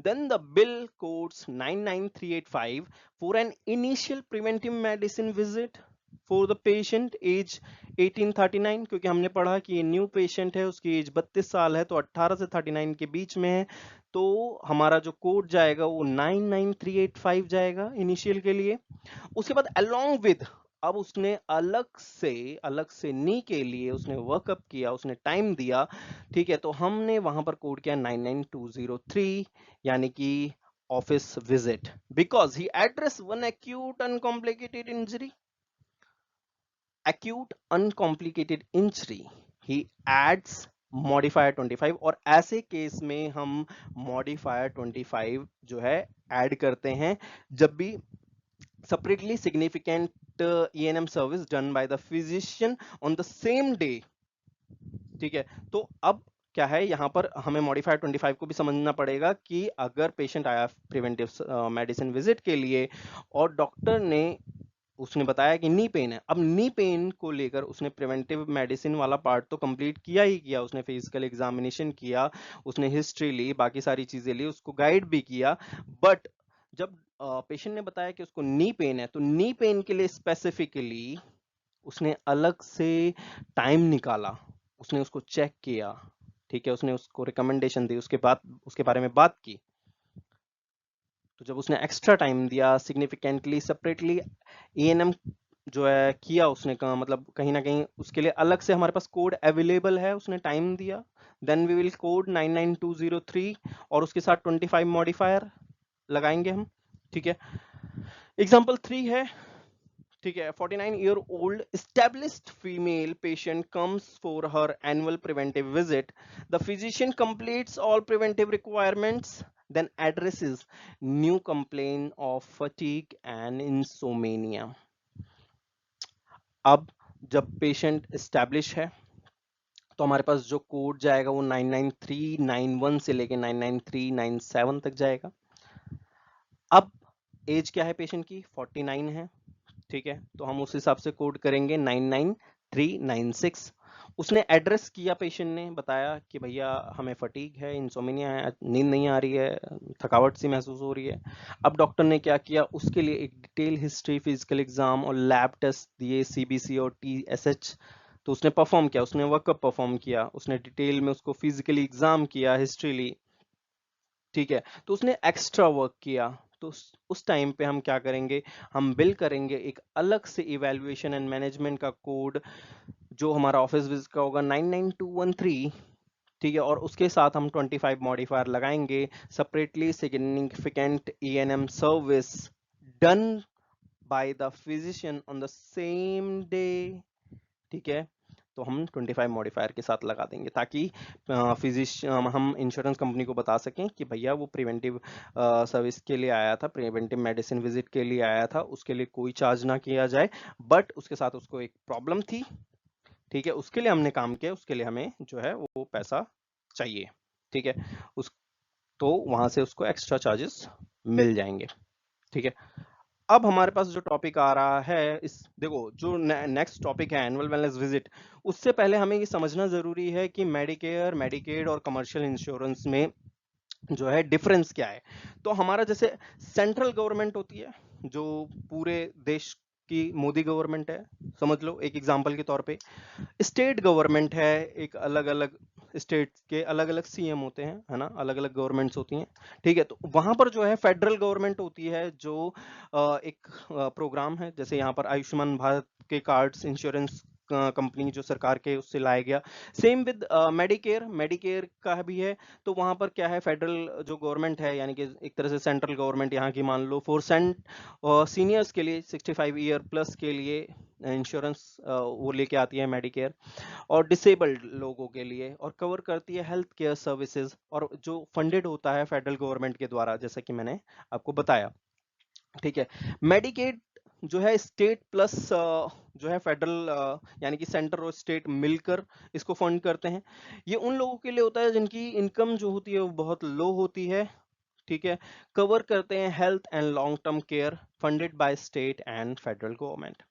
Then the bill codes 99385 for an initial preventive medicine visit for the patient age 1839. क्योंकि हमने पढ़ा कि ये न्यू पेशेंट है, उसकी एज 32 साल है, तो 18 से 39 के बीच में है, तो हमारा जो कोड जाएगा वो 99385 जाएगा इनिशियल के लिए. उसके बाद along with, अब उसने अलग से नी के लिए उसने वर्कअप किया, उसने टाइम दिया, ठीक है, तो हमने वहां पर कोड किया 99203, यानी कि office visit, because he address one acute uncomplicated injury. He adds modifier 25, और ऐसे केस में हम modifier 25 जो है ऐड करते हैं जब भी separately significant E&M service done by the physician on the same day. ठीक है, तो अब क्या है, यहाँ पर हमें मॉडिफायर 25 को भी समझना पड़ेगा कि अगर पेशेंट आया प्रिवेंटिव मेडिसिन विजिट के लिए और डॉक्टर ने उसने बताया कि नी पेन है, अब नी पेन को लेकर उसने प्रिवेंटिव मेडिसिन वाला पार्ट तो कंप्लीट किया ही किया, उसने फिजिकल एग्जामिनेशन किया, उसने हिस्ट्री ली, बाकी सारी चीजें ली, उसको गाइड भी किया, बट जब पेशेंट ने बताया कि उसको नी पेन है, तो नी पेन के लिए स्पेसिफिकली उसने अलग से टाइम निकाला, उसने उसको चेक किया, ठीक है, उसने उसको रिकमेंडेशन दी, उसके बाद उसके बारे में बात की. तो जब उसने एक्स्ट्रा टाइम दिया, सिग्निफिकेंटली सेपरेटली एएनएम जो है किया उसने का मतलब कहीं ना कहीं उसके लिए अलग से हमारे पास कोड अवेलेबल है, उसने टाइम दिया, देन वी विल कोड 99203 और उसके साथ 25 मॉडिफायर लगाएंगे हम, ठीक है. एग्जांपल 3 है, ठीक है. 49-year-old established female patient comes for her annual preventive visit. The physician completes all preventive requirements, then addresses new complaint of fatigue and insomnia. अब जब पेशेंट एस्टैब्लिश है तो हमारे पास जो कोड जाएगा वो 99391 से लेके 99397 तक जाएगा. अब एज क्या है पेशेंट की, 49 है, ठीक है, तो हम उस हिसाब से कोड करेंगे 99396. उसने एड्रेस किया, पेशेंट ने बताया कि भैया हमें फटीग है, इंसोमिनिया है, नींद नहीं आ रही है, थकावट सी महसूस हो रही है. अब डॉक्टर ने क्या किया, उसके लिए एक डिटेल हिस्ट्री, फिजिकल एग्जाम और लैब टेस्ट दिए, सीबीसी और टीएसएच. तो उसने परफॉर्म किया, उसने वर्कअप परफॉर्म किया, उसने डिटेल में उसको फिजिकली एग्जाम किया, हिस्ट्री ली, ठीक है, तो उसने एक्स्ट्रा वर्क किया. तो उस टाइम पे हम क्या करेंगे, हम बिल करेंगे एक अलग से इवैल्यूएशन एंड मैनेजमेंट का कोड जो हमारा ऑफिस विजिट का होगा 99213, ठीक है, और उसके साथ हम 25 मॉडिफायर लगाएंगे, सेपरेटली सिग्निफिकेंट ईएनएम service done by the physician on the same day, ठीक है. तो हम 25 मॉडिफायर के साथ लगा देंगे, ताकि हम इंश्योरेंस कंपनी को बता सकें कि भैया वो प्रिवेंटिव सर्विस के लिए आया था, प्रिवेंटिव मेडिसिन विजिट के लिए आया था, उसके लिए कोई चार्ज ना किया जाए, बट उसके साथ उसको एक प्रॉब्लम थी, ठीक है, उसके लिए हमने काम किया, उसके लिए हमें जो है वो पैसा चाहिए, ठीक है, उस तो वहां से उसको एक्स्ट्रा चार्जेस मिल जाएंगे, ठीक है। अब हमारे पास जो टॉपिक आ रहा है, इस देखो जो नेक्स्ट टॉपिक है एनुअल वेलनेस विजिट, उससे पहले हमें ये समझना जरूरी है कि मेडिकेयर, मेडिकेड और कमर्शियल इंश्योरेंस में जो है डिफरेंस क्या है। तो हमारा जैसे सेंट्रल गवर्नमेंट होती है, जो पूरे देश की मोदी गवर्नमेंट है, समझ लो एक एग्जांपल के तौर पे। स्टेट गवर्नमेंट है, एक अलग अलग स्टेट के अलग अलग सीएम होते हैं, है ना, अलग अलग गवर्नमेंट्स होती हैं, ठीक है। तो वहां पर जो है फेडरल गवर्नमेंट होती है, जो एक प्रोग्राम है, जैसे यहाँ पर आयुष्मान भारत के कार्ड्स इंश्योरेंस कंपनी जो सरकार के उससे लाया गया, सेम विद मेडिकेयर, मेडिकेयर का भी है। तो वहां पर क्या है, फेडरल जो गवर्नमेंट है, यानी कि एक तरह से सेंट्रल गवर्नमेंट यहाँ की मान लो, फॉर सीनियर्स के लिए 65 ईयर प्लस के लिए इंश्योरेंस वो लेके आती है मेडिकेयर, और डिसेबल्ड लोगों के लिए, और कवर करती है हेल्थ केयर सर्विसेज, और जो फंडेड होता है फेडरल गवर्नमेंट के द्वारा, जैसा कि मैंने आपको बताया, ठीक है। मेडिकेड जो है स्टेट प्लस जो है फेडरल, यानी कि सेंटर और स्टेट मिलकर इसको फंड करते हैं। ये उन लोगों के लिए होता है जिनकी इनकम जो होती है वो बहुत लो होती है, ठीक है। कवर करते हैं health and long term care, funded by state and federal government.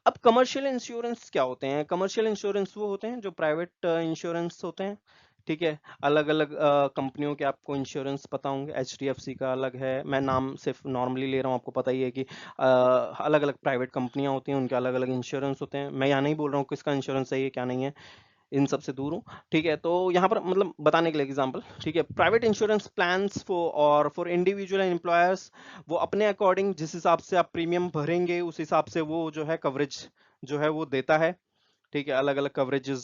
अब कमर्शियल इंश्योरेंस क्या होते हैं? कमर्शियल इंश्योरेंस वो होते हैं जो प्राइवेट इंश्योरेंस होते हैं, ठीक है। अलग अलग कंपनियों के आपको इंश्योरेंस पता होंगे, एचडीएफसी का अलग है, मैं नाम सिर्फ नॉर्मली ले रहा हूँ, आपको पता ही है कि अलग अलग प्राइवेट कंपनियां होती हैं, उनके अलग अलग इंश्योरेंस होते हैं। मैं यहाँ नहीं बोल रहा हूँ किसका इंश्योरेंस सही है क्या नहीं है, इन सब से दूर हूँ, ठीक है। तो यहाँ पर मतलब बताने के लिए एग्जांपल, ठीक है। Private insurance plans for individual employers, वो अपने अकॉर्डिंग जिस हिसाब से आप प्रीमियम भरेंगे उस हिसाब से वो जो है कवरेज जो है वो देता है, ठीक है। अलग अलग कवरेजेस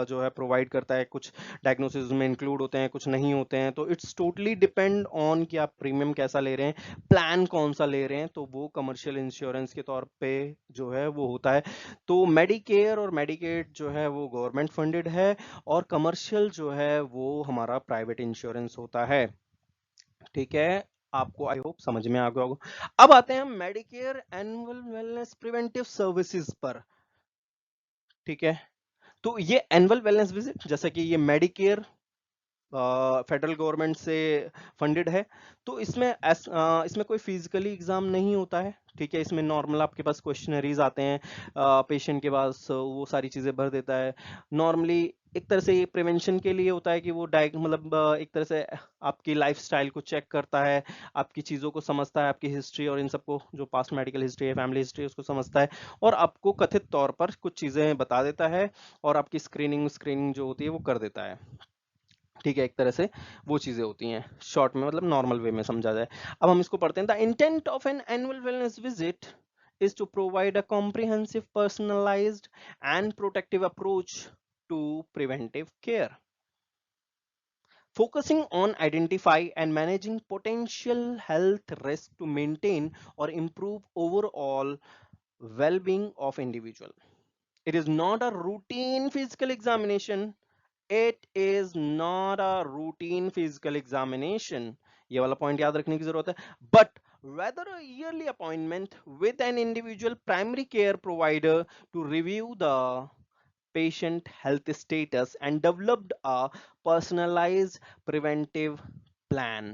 जो है प्रोवाइड करता है, कुछ डायग्नोसिस में इंक्लूड होते हैं, कुछ नहीं होते हैं, तो इट्स टोटली डिपेंड ऑन कि आप प्रीमियम कैसा ले रहे हैं, प्लान कौन सा ले रहे हैं, तो वो कमर्शियल इंश्योरेंस के तौर पे जो है वो होता है। तो मेडिकेयर और मेडिकेड जो है वो गवर्नमेंट फंडेड है, और कमर्शियल जो है वो हमारा प्राइवेट इंश्योरेंस होता है, ठीक है। आपको आई होप समझ में आ गया होगा। अब आते हैं हम Medicare annual wellness preventive services पर, ठीक है। तो ये एनुअल वेलनेस विजिट, जैसा कि ये मेडिकेयर फेडरल गवर्नमेंट से फंडेड है, तो इसमें कोई फिजिकली एग्जाम नहीं होता है, ठीक है। इसमें नॉर्मल आपके पास क्वेश्चनरीज आते हैं, पेशेंट के पास वो सारी चीजें भर देता है नॉर्मली। एक तरह से ये प्रिवेंशन के लिए होता है कि वो मतलब एक तरह से आपकी लाइफस्टाइल को चेक करता है, आपकी चीज़ों को समझता है, आपकी हिस्ट्री और इन सबको, जो पास्ट मेडिकल हिस्ट्री है, फैमिली हिस्ट्री, उसको समझता है, और आपको कथित तौर पर कुछ चीज़ें बता देता है, और आपकी स्क्रीनिंग स्क्रीनिंग जो होती है वो कर देता है, ठीक है। एक तरह से वो चीजें होती हैं, शॉर्ट में मतलब नॉर्मल वे में समझा जाए। अब हम इसको पढ़ते हैं। The intent of an annual wellness visit is to provide a comprehensive, personalized and protective approach to preventive care, focusing on identify and managing potential health risk to maintain or improve overall well-being of individual. It is not a routine physical examination. It is not a routine physical examination. ये वाला point याद रखने की जरूरत है. But rather a yearly appointment with an individual primary care provider to review the patient health status and developed a personalized preventive plan.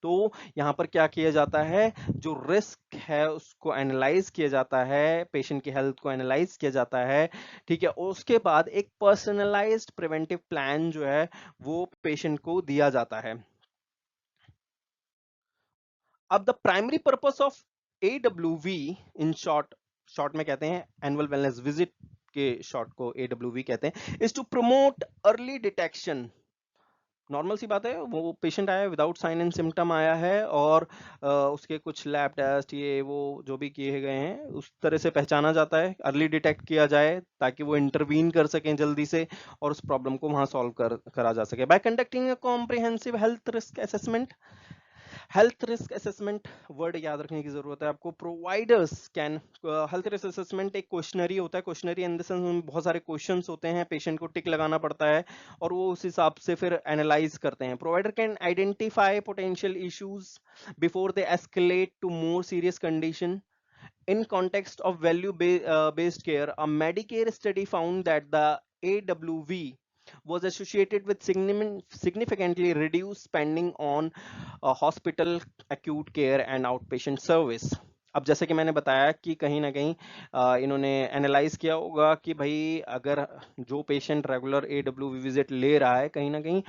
तो यहाँ पर क्या किया जाता है, जो रिस्क है उसको एनालाइज किया जाता है, पेशेंट की हेल्थ को एनालाइज किया जाता है, ठीक है। और उसके बाद एक पर्सनलाइज्ड प्रिवेंटिव प्लान जो है वो पेशेंट को दिया जाता है। अब the primary purpose of AWV, in short में कहते हैं एनुअल वेलनेस विजिट के शॉर्ट को AWV कहते हैं, is to promote early detection. Normal सी बात है, वो पेशेंट आया विदाउट साइन एंड सिम्टम आया है, और उसके कुछ लैब टेस्ट ये वो जो भी किए गए हैं उस तरह से पहचाना जाता है, अर्ली डिटेक्ट किया जाए ताकि वो इंटरवीन कर सकें जल्दी से, और उस प्रॉब्लम को वहां सॉल्व करा जा सके bye conducting a comprehensive health risk assessment. Health risk assessment word याद रखने की जरूरत है आपको। Providers can, health risk assessment एक क्वेश्चनरी होता है। क्वेश्चनरी इन द सेंस में बहुत सारे क्वेश्चंस होते हैं, पेशेंट को टिक लगाना पड़ता है और वो उस हिसाब से फिर एनालाइज करते हैं। Provider can identify potential issues before they escalate to more serious condition. In context of based care, a Medicare study found that the AWV was associated with significantly reduced spending on hospital acute care and outpatient service. अब जैसे कि मैंने बताया कि कहीं ना कहीं इन्होंने एनालाइज किया होगा कि भाई अगर जो पेशेंट रेगुलर AWV विजिट ले रहा है, कहीं ना कहीं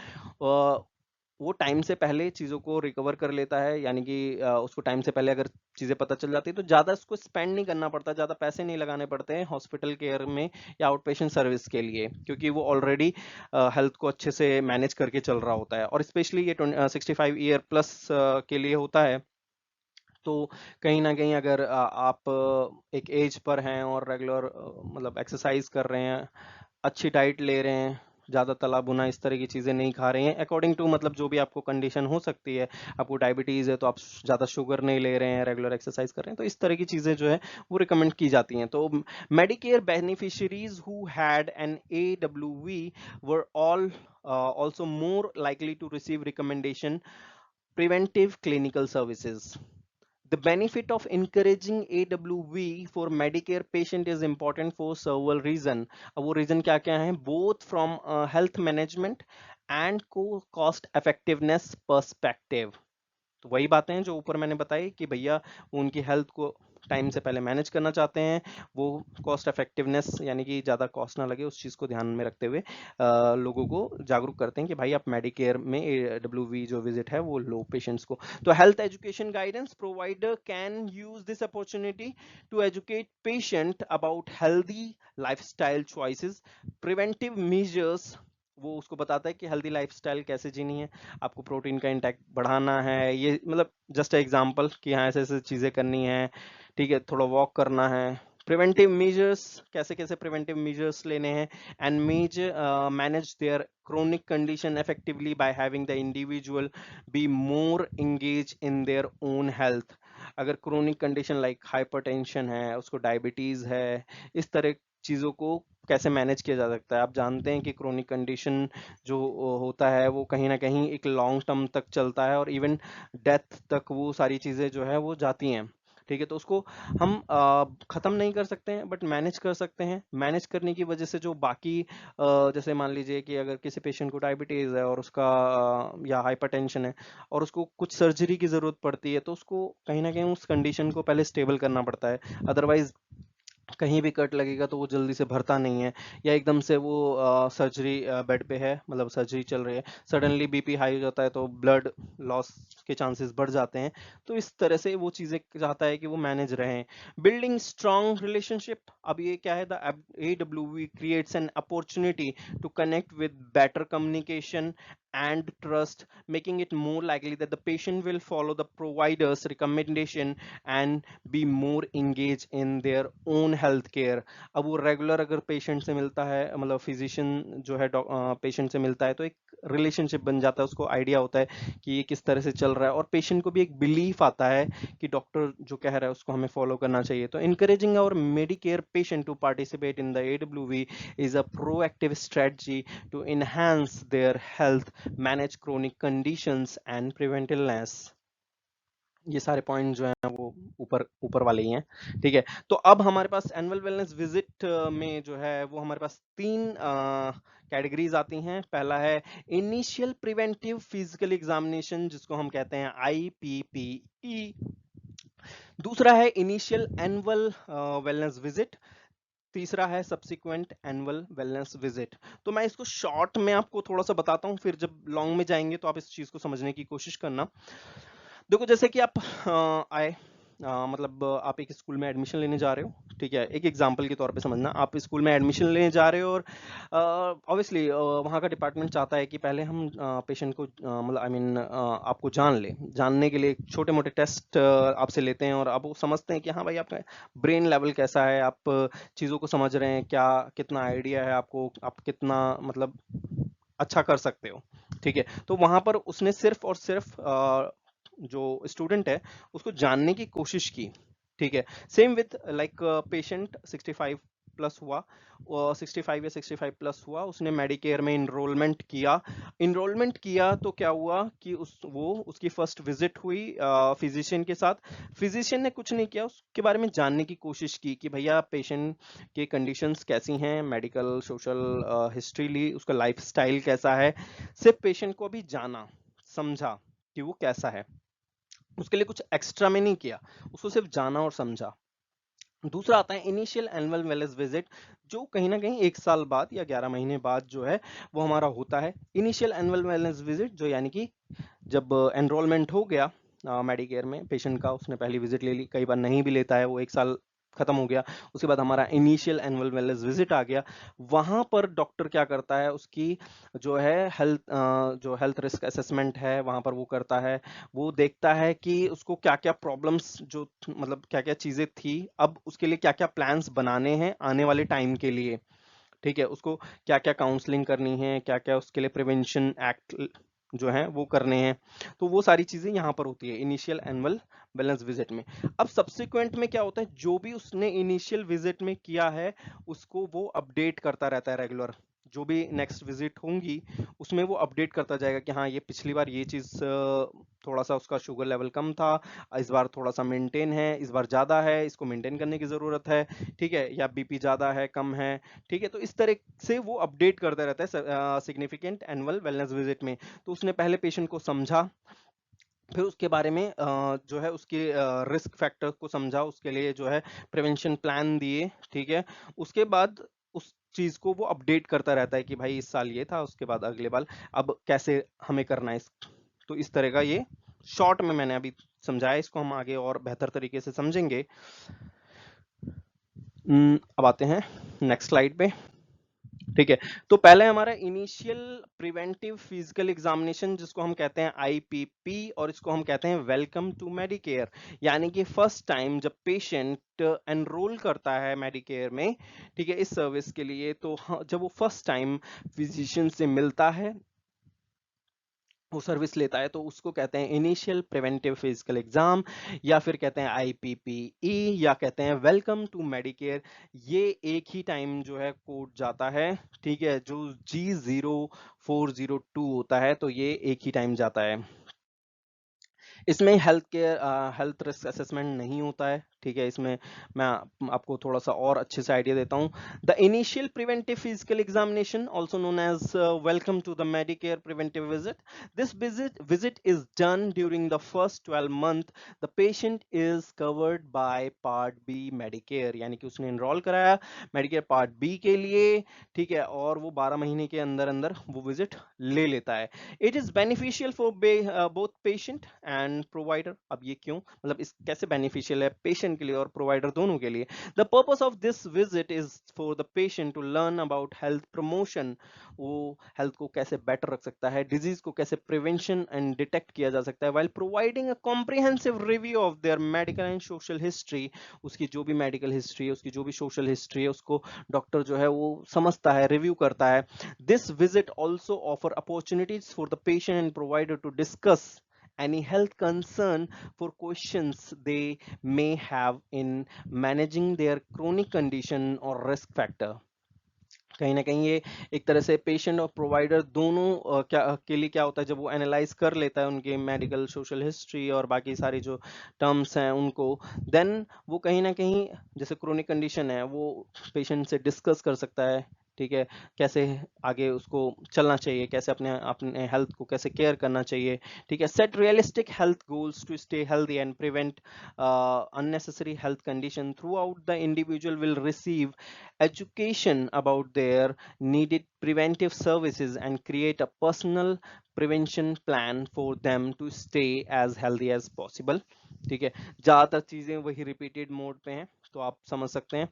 वो टाइम से पहले चीज़ों को रिकवर कर लेता है, यानी कि उसको टाइम से पहले अगर चीज़ें पता चल जाती है तो ज़्यादा उसको स्पेंड नहीं करना पड़ता, ज़्यादा पैसे नहीं लगाने पड़ते हैं हॉस्पिटल केयर में या आउट पेशेंट सर्विस के लिए, क्योंकि वो ऑलरेडी हेल्थ को अच्छे से मैनेज करके चल रहा होता है। और स्पेशली ये 65 ईयर प्लस के लिए होता है। तो कहीं ना कहीं अगर आप एक एज पर हैं और रेगुलर मतलब एक्सरसाइज कर रहे हैं, अच्छी डाइट ले रहे हैं, ज़्यादा तला भुना इस तरह की चीज़ें नहीं खा रहे हैं, अकॉर्डिंग टू मतलब जो भी आपको कंडीशन हो सकती है, आपको डायबिटीज़ है तो आप ज़्यादा शुगर नहीं ले रहे हैं, रेगुलर एक्सरसाइज कर रहे हैं, तो इस तरह की चीज़ें जो है वो रिकमेंड की जाती हैं। तो Medicare beneficiaries who had an AWV were all also more likely to receive recommendation preventive clinical services. The benefit of encouraging AWV for Medicare patient is important for several reasons. अब वो reason क्या क्या हैं? Both from health management and cost effectiveness perspective. तो वही बातें हैं जो ऊपर मैंने बताई कि भैया वो उनकी हेल्थ को टाइम से पहले मैनेज करना चाहते हैं, वो कॉस्ट इफेक्टिवनेस यानी कि ज़्यादा कॉस्ट ना लगे उस चीज़ को ध्यान में रखते हुए लोगों को जागरूक करते हैं कि भाई आप मेडिकेयर में AWV जो विजिट है वो लो पेशेंट्स को। तो health education guidance provider can use this opportunity to educate patient about healthy lifestyle choices, preventive measures. वो उसको बताता है कि हेल्दी लाइफस्टाइल कैसे जीनी है, आपको प्रोटीन का इंटेक बढ़ाना है, ये मतलब जस्ट एग्जांपल कि हाँ ऐसे ऐसे चीज़ें करनी है, ठीक है, थोड़ा वॉक करना है। प्रिवेंटिव मेजर्स, कैसे कैसे प्रिवेंटिव मेजर्स लेने हैं, and manage there chronic condition effectively by having the individual be more engaged in their own health. अगर क्रोनिक कंडीशन लाइक हाइपरटेंशन है, उसको डायबिटीज है, इस तरह चीज़ों को कैसे मैनेज किया जा सकता है। आप जानते हैं कि क्रोनिक कंडीशन जो होता है वो कहीं ना कहीं एक लॉन्ग टर्म तक चलता है और इवन डेथ तक वो सारी चीज़ें जो है वो जाती हैं, ठीक है। तो उसको हम ख़त्म नहीं कर सकते हैं बट मैनेज कर सकते हैं। मैनेज करने की वजह से जो बाकी जैसे मान लीजिए कि अगर किसी पेशेंट को डायबिटीज़ है और उसका या हाइपरटेंशन है और उसको कुछ सर्जरी की ज़रूरत पड़ती है, तो उसको कहीं ना कहीं उस कंडीशन को पहले स्टेबल करना पड़ता है। अदरवाइज कहीं भी कट लगेगा तो वो जल्दी से भरता नहीं है, या एकदम से वो सर्जरी बेड पे है, मतलब सर्जरी चल रही है, सडनली बीपी हाई हो जाता है तो ब्लड लॉस के चांसेस बढ़ जाते हैं। तो इस तरह से वो चीज़ें चाहता है कि वो मैनेज रहें। बिल्डिंग स्ट्रॉन्ग रिलेशनशिप, अब ये क्या है, the AWV creates an opportunity to connect with better communication and trust, making it more likely that the patient will follow the provider's recommendation and be more engaged in their own health care. अब वो regular अगर patient से मिलता है, मतलब physician जो है patient से मिलता है, तो एक रिलेशनशिप बन जाता है, उसको आइडिया होता है कि ये किस तरह से चल रहा है और पेशेंट को भी एक बिलीफ आता है कि डॉक्टर जो कह रहा है उसको हमें फॉलो करना चाहिए। तो encouraging our Medicare patient to participate in the AWV is a proactive strategy to enhance their health, manage chronic conditions and prevent illness. ये सारे पॉइंट जो हैं वो ऊपर ऊपर वाले ही हैं, ठीक है। तो अब हमारे पास एनुअल वेलनेस विजिट में जो है वो हमारे पास 3 कैटेगरीज आती हैं। पहला है इनिशियल प्रिवेंटिव फिजिकल एग्जामिनेशन, जिसको हम कहते हैं IPPE। दूसरा है इनिशियल एनुअल वेलनेस विजिट। तीसरा है सब्सिक्वेंट एनुअल वेलनेस विजिट। तो मैं इसको शॉर्ट में आपको थोड़ा सा बताता हूँ, फिर जब लॉन्ग में जाएंगे तो आप इस चीज को समझने की कोशिश करना। देखो जैसे कि आप आए, मतलब आप एक स्कूल में एडमिशन लेने जा रहे हो, ठीक है, एक एग्जांपल के तौर पे समझना, आप स्कूल में एडमिशन लेने जा रहे हो और ऑब्वियसली वहाँ का डिपार्टमेंट चाहता है कि पहले हम पेशेंट को मतलब आई मीन आपको जानने के लिए छोटे मोटे टेस्ट आपसे लेते हैं और आप वो समझते हैं कि हाँ भाई आपका ब्रेन लेवल कैसा है, आप चीज़ों को समझ रहे हैं क्या, कितना आइडिया है आपको, आप कितना मतलब अच्छा कर सकते हो, ठीक है। तो वहां पर उसने सिर्फ और सिर्फ जो स्टूडेंट है उसको जानने की कोशिश की, ठीक है। Same with like patient 65 plus हुआ, 65 या 65 प्लस हुआ, उसने मेडिकेयर में इनरोलमेंट किया तो क्या हुआ कि उसकी फर्स्ट विजिट हुई फिजिशियन के साथ। फिजिशियन ने कुछ नहीं किया, उसके बारे में जानने की कोशिश की कि भैया पेशेंट की कंडीशंस कैसी हैं, मेडिकल सोशल हिस्ट्री ली, उसका लाइफस्टाइल कैसा है। सिर्फ पेशेंट को भी जाना, समझा कि वो कैसा है, उसके लिए कुछ एक्स्ट्रा में नहीं किया, उसको सिर्फ जाना और समझा। दूसरा आता है इनिशियल एनुअल वेलनेस विजिट, जो कहीं ना कहीं 1 साल बाद या 11 महीने बाद जो है वो हमारा होता है। इनिशियल एनुअल वेलनेस विजिट जो यानी कि जब एनरोलमेंट हो गया मेडिकेयर में पेशेंट का, उसने पहली विजिट ले ली, कई बार नहीं भी लेता है, वो 1 साल खत्म हो गया, उसके बाद हमारा इनिशियल एनुअल वेलनेस विजिट आ गया। वहां पर डॉक्टर क्या करता है, उसकी जो है जो हेल्थ रिस्क असेसमेंट है वहां पर वो करता है। वो देखता है कि उसको क्या क्या प्रॉब्लम्स, जो मतलब क्या क्या चीजें थी, अब उसके लिए क्या क्या प्लान्स बनाने हैं आने वाले टाइम के लिए, ठीक है। उसको क्या क्या काउंसलिंग करनी है, क्या क्या उसके लिए प्रिवेंशन एक्ट जो है वो करने हैं। तो वो सारी चीजें यहाँ पर होती है इनिशियल एनुअल वेलनेस विजिट में। अब सब्सिक्वेंट में क्या होता है, जो भी उसने इनिशियल विजिट में किया है उसको वो अपडेट करता रहता है रेगुलर। जो भी नेक्स्ट विजिट होंगी उसमें वो अपडेट करता जाएगा कि हाँ ये पिछली बार ये चीज थोड़ा सा उसका शुगर लेवल कम था, इस बार थोड़ा सा मेंटेन है, इस बार ज्यादा है, इसको मेंटेन करने की जरूरत है, ठीक है, या बीपी ज्यादा है कम है, ठीक है। तो इस तरह से वो अपडेट करता रहता है सिग्निफिकेंट एनुअल वेलनेस विजिट में। तो उसने पहले पेशेंट को समझा, फिर उसके बारे में जो है उसके रिस्क फैक्टर को समझा, उसके लिए जो है प्रिवेंशन प्लान दिए, ठीक है। उसके बाद उस चीज को वो अपडेट करता रहता है कि भाई इस साल ये था, उसके बाद अगले बार अब कैसे हमें करना है तो इस तरह का ये शॉर्ट में मैंने अभी समझाया, इसको हम आगे और बेहतर तरीके से समझेंगे। अब आते हैं नेक्स्ट स्लाइड पे, ठीक है। तो पहले हमारा इनिशियल प्रिवेंटिव फिजिकल एग्जामिनेशन जिसको हम कहते हैं आईपीपी, और इसको हम कहते हैं वेलकम टू मेडिकेयर, यानी कि फर्स्ट टाइम जब पेशेंट एनरोल करता है मेडिकेयर में, ठीक है, इस सर्विस के लिए, तो जब वो फर्स्ट टाइम फिजिशियन से मिलता है, वो सर्विस लेता है, तो उसको कहते हैं इनिशियल प्रिवेंटिव फिजिकल एग्जाम, या फिर कहते हैं आईपीपीई, या कहते हैं वेलकम टू मेडिकेयर। ये एक ही टाइम जो है कोड जाता है, ठीक है, जो G0402 होता है, तो ये एक ही टाइम जाता है। इसमें हेल्थ रिस्क असेसमेंट नहीं होता है, ठीक है। इसमें मैं आपको थोड़ा सा और अच्छे से आइडिया देता हूं। The initial preventive physical examination also known as welcome to the Medicare preventive visit, this visit is done during the first 12 month the patient is covered by part B medicare, यानी कि उसने enrol कराया Medicare part B के लिए, ठीक है, और वो 12 महीने के अंदर अंदर वो विजिट ले लेता है। It is beneficial for both patient and provider. अब ये क्यों, मतलब इस कैसे बेनिफिशियल है पेशेंट के लिए और प्रोवाइडर दोनों के लिए। The purpose of this visit is for the patient to learn about health promotion, वो हेल्थ को कैसे बेटर रख सकता है, डिजीज को कैसे प्रिवेंशन एंड डिटेक्ट किया जा सकता है, while providing a comprehensive review of their medical and social history। उसकी जो भी मेडिकल हिस्ट्री है, उसकी जो भी सोशल हिस्ट्री है, उसको डॉक्टर जो है वो समझता है, रिव्यू करता है। This visit also offer opportunities for the patient and provider to discuss any health concern for questions they may have in managing their chronic condition or risk factor। कहीं ना कहीं ये एक तरह से पेशेंट और प्रोवाइडर दोनों क्या के लिए क्या होता है, जब वो एनालाइज कर लेता है उनके मेडिकल सोशल हिस्ट्री और बाकी सारी जो टर्म्स हैं उनको, देन वो कहीं ना कहीं जैसे क्रोनिक कंडीशन है वो पेशेंट से डिस्कस कर सकता है, ठीक है, कैसे आगे उसको चलना चाहिए, कैसे अपने अपने हेल्थ को कैसे केयर करना चाहिए, ठीक है। Set realistic health goals to stay healthy and prevent unnecessary health condition throughout the individual will receive education about their needed preventive services and create a personal prevention plan for them to stay as healthy as possible, ठीक है। ज्यादातर चीजें वही repeated mode पे हैं, तो आप समझ सकते हैं।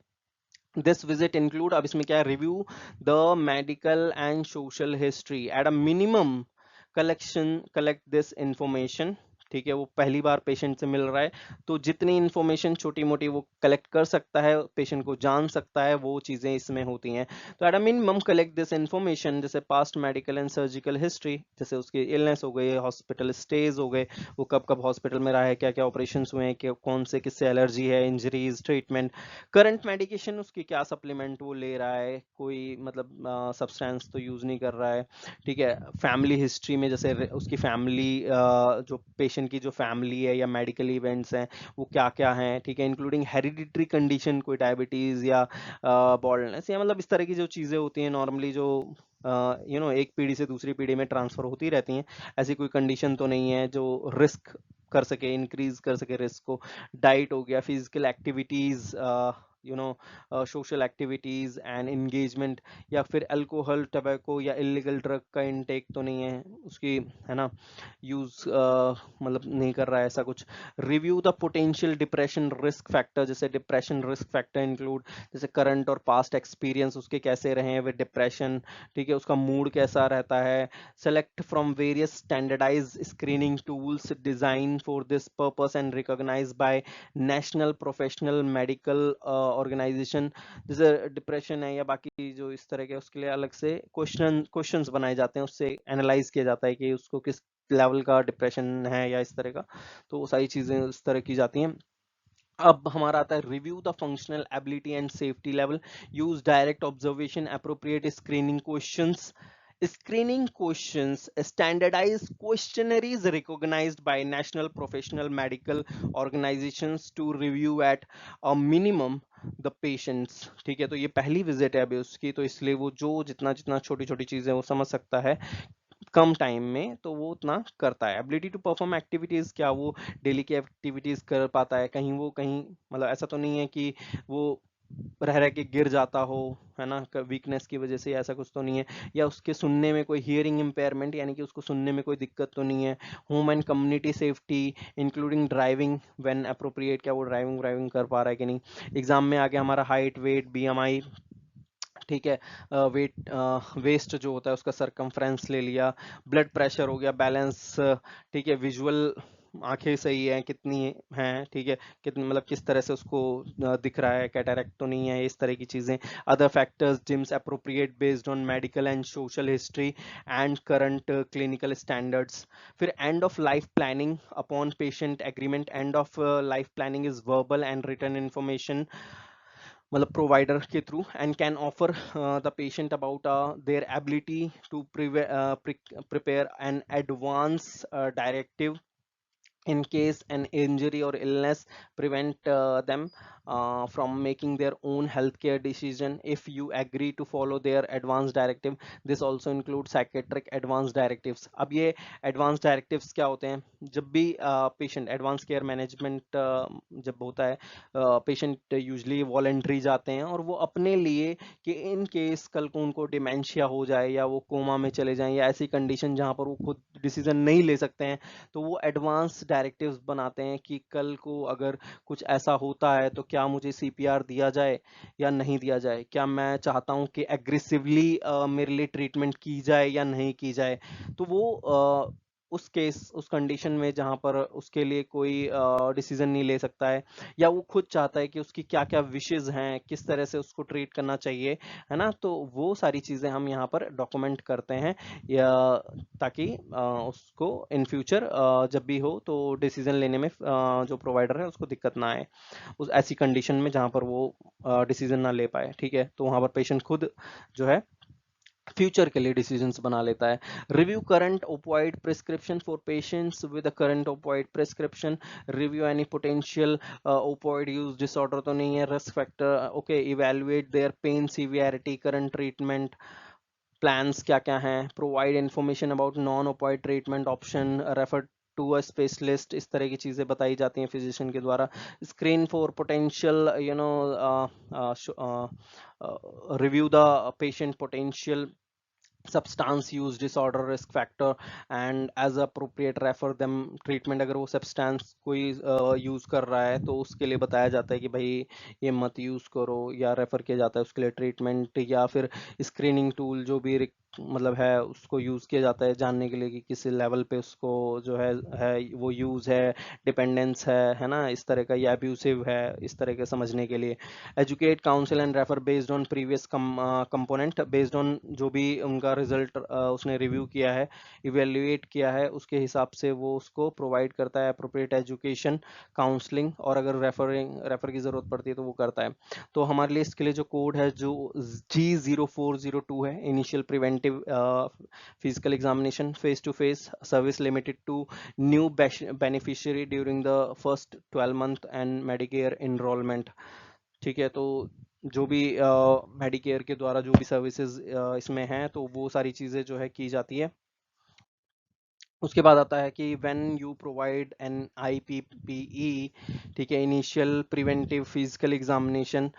दिस विजिट इंक्लूड, अब इसमें क्या है, review the medical and social history eight a minimum collect this information, ठीक है, वो पहली बार पेशेंट से मिल रहा है, तो जितनी इन्फॉर्मेशन छोटी मोटी वो कलेक्ट कर सकता है, पेशेंट को जान सकता है, वो चीज़ें इसमें होती हैं। तो at a minimum collect this information, जैसे past medical and surgical history, जैसे उसकी इलनेस हो गई, हॉस्पिटल स्टेज हो गए, वो कब कब हॉस्पिटल में रहा है, क्या क्या ऑपरेशन हुए हैं, कौन से किससे एलर्जी है, इंजरीज, ट्रीटमेंट, करंट मेडिकेशन, उसकी क्या सप्लीमेंट वो ले रहा है, कोई मतलब सब्सटेंस तो यूज नहीं कर रहा है, ठीक है। फैमिली हिस्ट्री में जैसे उसकी फैमिली, जो पेशेंट की जो फैमिली है या मेडिकल इवेंट्स हैं वो क्या क्या हैं, ठीक है, इंक्लूडिंग हेरिडिटरी कंडीशन, कोई डायबिटीज या बॉल्डनेस, या मतलब इस तरह की जो चीज़ें होती हैं नॉर्मली, जो एक पीढ़ी से दूसरी पीढ़ी में ट्रांसफर होती रहती हैं, ऐसी कोई कंडीशन तो नहीं है जो रिस्क कर सके, इंक्रीज कर सके रिस्क को। डाइट हो गया, physical activities, social activities and engagement, या फिर अल्कोहल, टबैको या इलीगल ड्रग का इनटेक तो नहीं है उसकी, है ना, यूज मतलब नहीं कर रहा है ऐसा कुछ। Review the potential depression risk factor, जैसे डिप्रेशन रिस्क फैक्टर इंक्लूड, जैसे करंट और पास्ट एक्सपीरियंस उसके कैसे रहे हैं विद डिप्रेशन, ठीक है, उसका मूड कैसा रहता है। Select from various standardize screening tools design for this purpose and recognize by national professional medical organization. जैसे डिप्रेशन है या बाकी जो इस तरह के, उसके लिए अलग से क्वेश्चंस बनाए जाते हैं, उससे एनालाइज किया जाता है कि उसको किस लेवल का डिप्रेशन है या इस तरह का, तो वो सारी चीजें उस तरह की जाती हैं। अब हमारा आता है review the functional ability and safety level, use direct observation, appropriate screening questions, screening questions, standardized questionnaires recognized by national professional medical organizations to review at a minimum the patients, ठीक है। तो ये पहली विजिट है अभी उसकी, तो इसलिए वो जो जितना जितना छोटी छोटी चीजें वो समझ सकता है कम टाइम में, तो वो उतना करता है। एबिलिटी टू परफॉर्म एक्टिविटीज, क्या वो डेली की एक्टिविटीज कर पाता है, कहीं वो कहीं मतलब ऐसा तो नहीं है कि वो रह रह के गिर जाता हो, है ना, वीकनेस की वजह से, ऐसा कुछ तो नहीं है। या उसके सुनने में कोई हियरिंग इम्पेयरमेंट, यानी कि उसको सुनने में कोई दिक्कत तो नहीं है। Home and community safety including driving when appropriate, क्या वो ड्राइविंग ड्राइविंग कर पा रहा है कि नहीं। एग्जाम में आगे हमारा हाइट, वेट, बीएमआई, ठीक है, वेट, वेस्ट जो होता है उसका सरकमफ्रेंस ले लिया, ब्लड प्रेशर हो गया, बैलेंस, ठीक है, विजुअल, आंखें सही है कितनी हैं, ठीक है, कितनी मतलब किस तरह से उसको दिख रहा है, कैटरेक्ट तो नहीं है, इस तरह की चीजें। Other factors gyms appropriate based on medical and social history and current clinical standards. फिर end of life planning upon patient agreement, end of life planning is verbal and written information, मतलब provider के through, and can offer the patient about their ability to prepare an advance directive in case an injury or illness prevent them from making their own healthcare decision. If you agree to follow their advanced directive, this also includes psychiatric advanced directives. अब ये advanced directives क्या होते हैं, जब भी patient advance care management जब होता है, पेशेंट यूजली वॉलेंट्री जाते हैं और वो अपने लिए कि इन केस कल को उनको डिमेंशिया हो जाए या वो कोमा में चले जाएं या ऐसी कंडीशन जहां पर वो खुद डिसीजन नहीं ले सकते हैं, तो वो एडवांस डायरेक्टिव्स बनाते हैं कि कल को अगर कुछ ऐसा होता है तो क्या मुझे सीपीआर दिया जाए या नहीं दिया जाए, क्या मैं चाहता हूं कि एग्रेसिवली मेरे लिए ट्रीटमेंट की जाए या नहीं की जाए। तो वो उस केस, उस कंडीशन में जहां पर उसके लिए कोई डिसीजन नहीं ले सकता है, या वो खुद चाहता है कि उसकी क्या क्या विशेज हैं, किस तरह से उसको ट्रीट करना चाहिए, है ना, तो वो सारी चीजें हम यहाँ पर डॉक्यूमेंट करते हैं, या ताकि उसको इन फ्यूचर जब भी हो तो डिसीजन लेने में जो प्रोवाइडर है उसको दिक्कत ना आए उस ऐसी कंडीशन में जहां पर वो डिसीजन ना ले पाए, ठीक है। तो वहां पर पेशेंट खुद जो है फ्यूचर के लिए डिसीजंस बना लेता है। Review current opioid prescription for patients with a current opioid prescription, review any potential opioid use disorder तो नहीं है, risk factor, okay, evaluate their pain severity, current treatment plans क्या क्या हैं, provide information about non opioid treatment option, refer to a specialist, इस तरह की चीजें बताई जाती हैं फिजिशियन के द्वारा। Screen for potential, review the patient potential substance use disorder risk factor and as appropriate refer them treatment, अगर वो सब्सटेंस कोई यूज कर रहा है तो उसके लिए बताया जाता है कि भाई ये मत यूज करो, या रेफर किया जाता है उसके लिए ट्रीटमेंट, या फिर स्क्रीनिंग टूल जो भी मतलब है उसको यूज़ किया जाता है जानने के लिए कि किस लेवल पे उसको जो है वो यूज़ है, डिपेंडेंस है ना, इस तरह का, या अब्यूसिव है, इस तरह के समझने के लिए। Educate, council and refer based on previous component, based on जो भी उनका रिजल्ट उसने रिव्यू किया है, इवेल्युएट किया है, उसके हिसाब से वो उसको प्रोवाइड करता है अप्रोप्रिएट एजुकेशन, काउंसलिंग, और अगर रेफर की ज़रूरत पड़ती है तो वो करता है। तो हमारे लिए इसके लिए जो कोड है जो G0402 है, initial preventive physical examination face to face service limited to new beneficiary during the first 12 month and Medicare enrolment. ठीक है, तो जो भी मेडिकेयर के द्वारा जो भी सर्विसेज इसमें हैं तो वो सारी चीज़ें जो है की जाती है। उसके बाद आता है कि when you provide an IPPE, ठीक है, इनिशियल प्रिवेंटिव फिजिकल एग्जामिनेशन,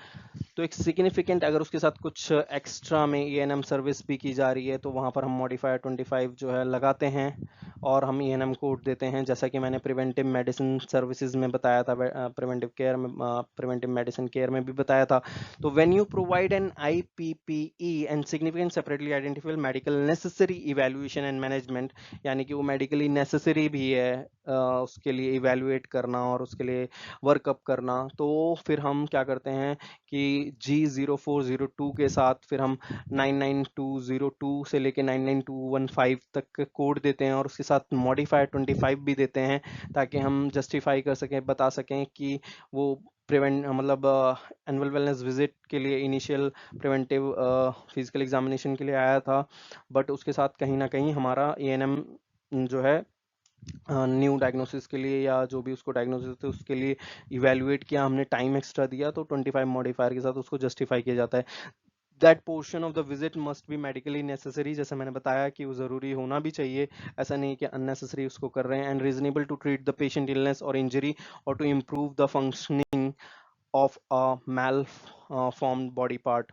तो एक सिग्निफिकेंट अगर उसके साथ कुछ एक्स्ट्रा में ENM सर्विस भी की जा रही है तो वहाँ पर हम मॉडिफायर 25 जो है लगाते हैं और हम ENM कोड देते हैं, जैसा कि मैंने प्रिवेंटिव मेडिसिन सर्विसेज में बताया था, प्रिवेंटिव केयर में, प्रिवेंटिव मेडिसिन केयर में भी बताया था। तो when you provide an IPPE and significant separately identifiable medical necessary evaluation and management, यानी कि वो मेडिकली नेसेसरी भी है उसके लिए इवैल्यूएट करना और उसके लिए वर्कअप करना, तो फिर हम क्या करते हैं कि G0402 के साथ फिर हम 99202 से लेके 99215 तक कोड देते हैं और उसके साथ मॉडिफायर 25 भी देते हैं, ताकि हम जस्टिफाई कर सकें, बता सकें कि वो प्रिवेंट मतलब एनुअल वेलनेस विजिट के लिए इनिशियल प्रिवेंटिव फिजिकल एग्जामिनेशन के लिए आया था, बट उसके साथ कहीं ना कहीं हमारा ENM जो है न्यू डायग्नोसिस के लिए या जो भी उसको डायग्नोसिस थे उसके लिए इवेल्युएट किया हमने, टाइम एक्स्ट्रा दिया, तो 25 मॉडिफायर के साथ उसको जस्टिफाई किया जाता है। That portion of the visit must be medically necessary, जैसे मैंने बताया कि वो ज़रूरी होना भी चाहिए, ऐसा नहीं कि अननेसेसरी उसको कर रहे हैं, and reasonable to treat the patient illness और इंजरी और to improve the functioning of a malformed body part.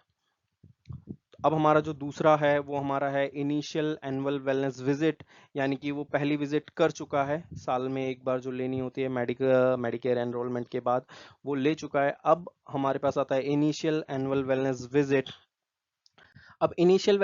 अब हमारा जो दूसरा है वो हमारा है इनिशियल एनुअल वेलनेस विजिट, यानी कि वो पहली विजिट कर चुका है, साल में एक बार जो लेनी होती है मेडिकेयर एनरोलमेंट के बाद, वो ले चुका है। अब हमारे पास आता है इनिशियल एनुअल वेलनेस विजिट। अब इनिशियल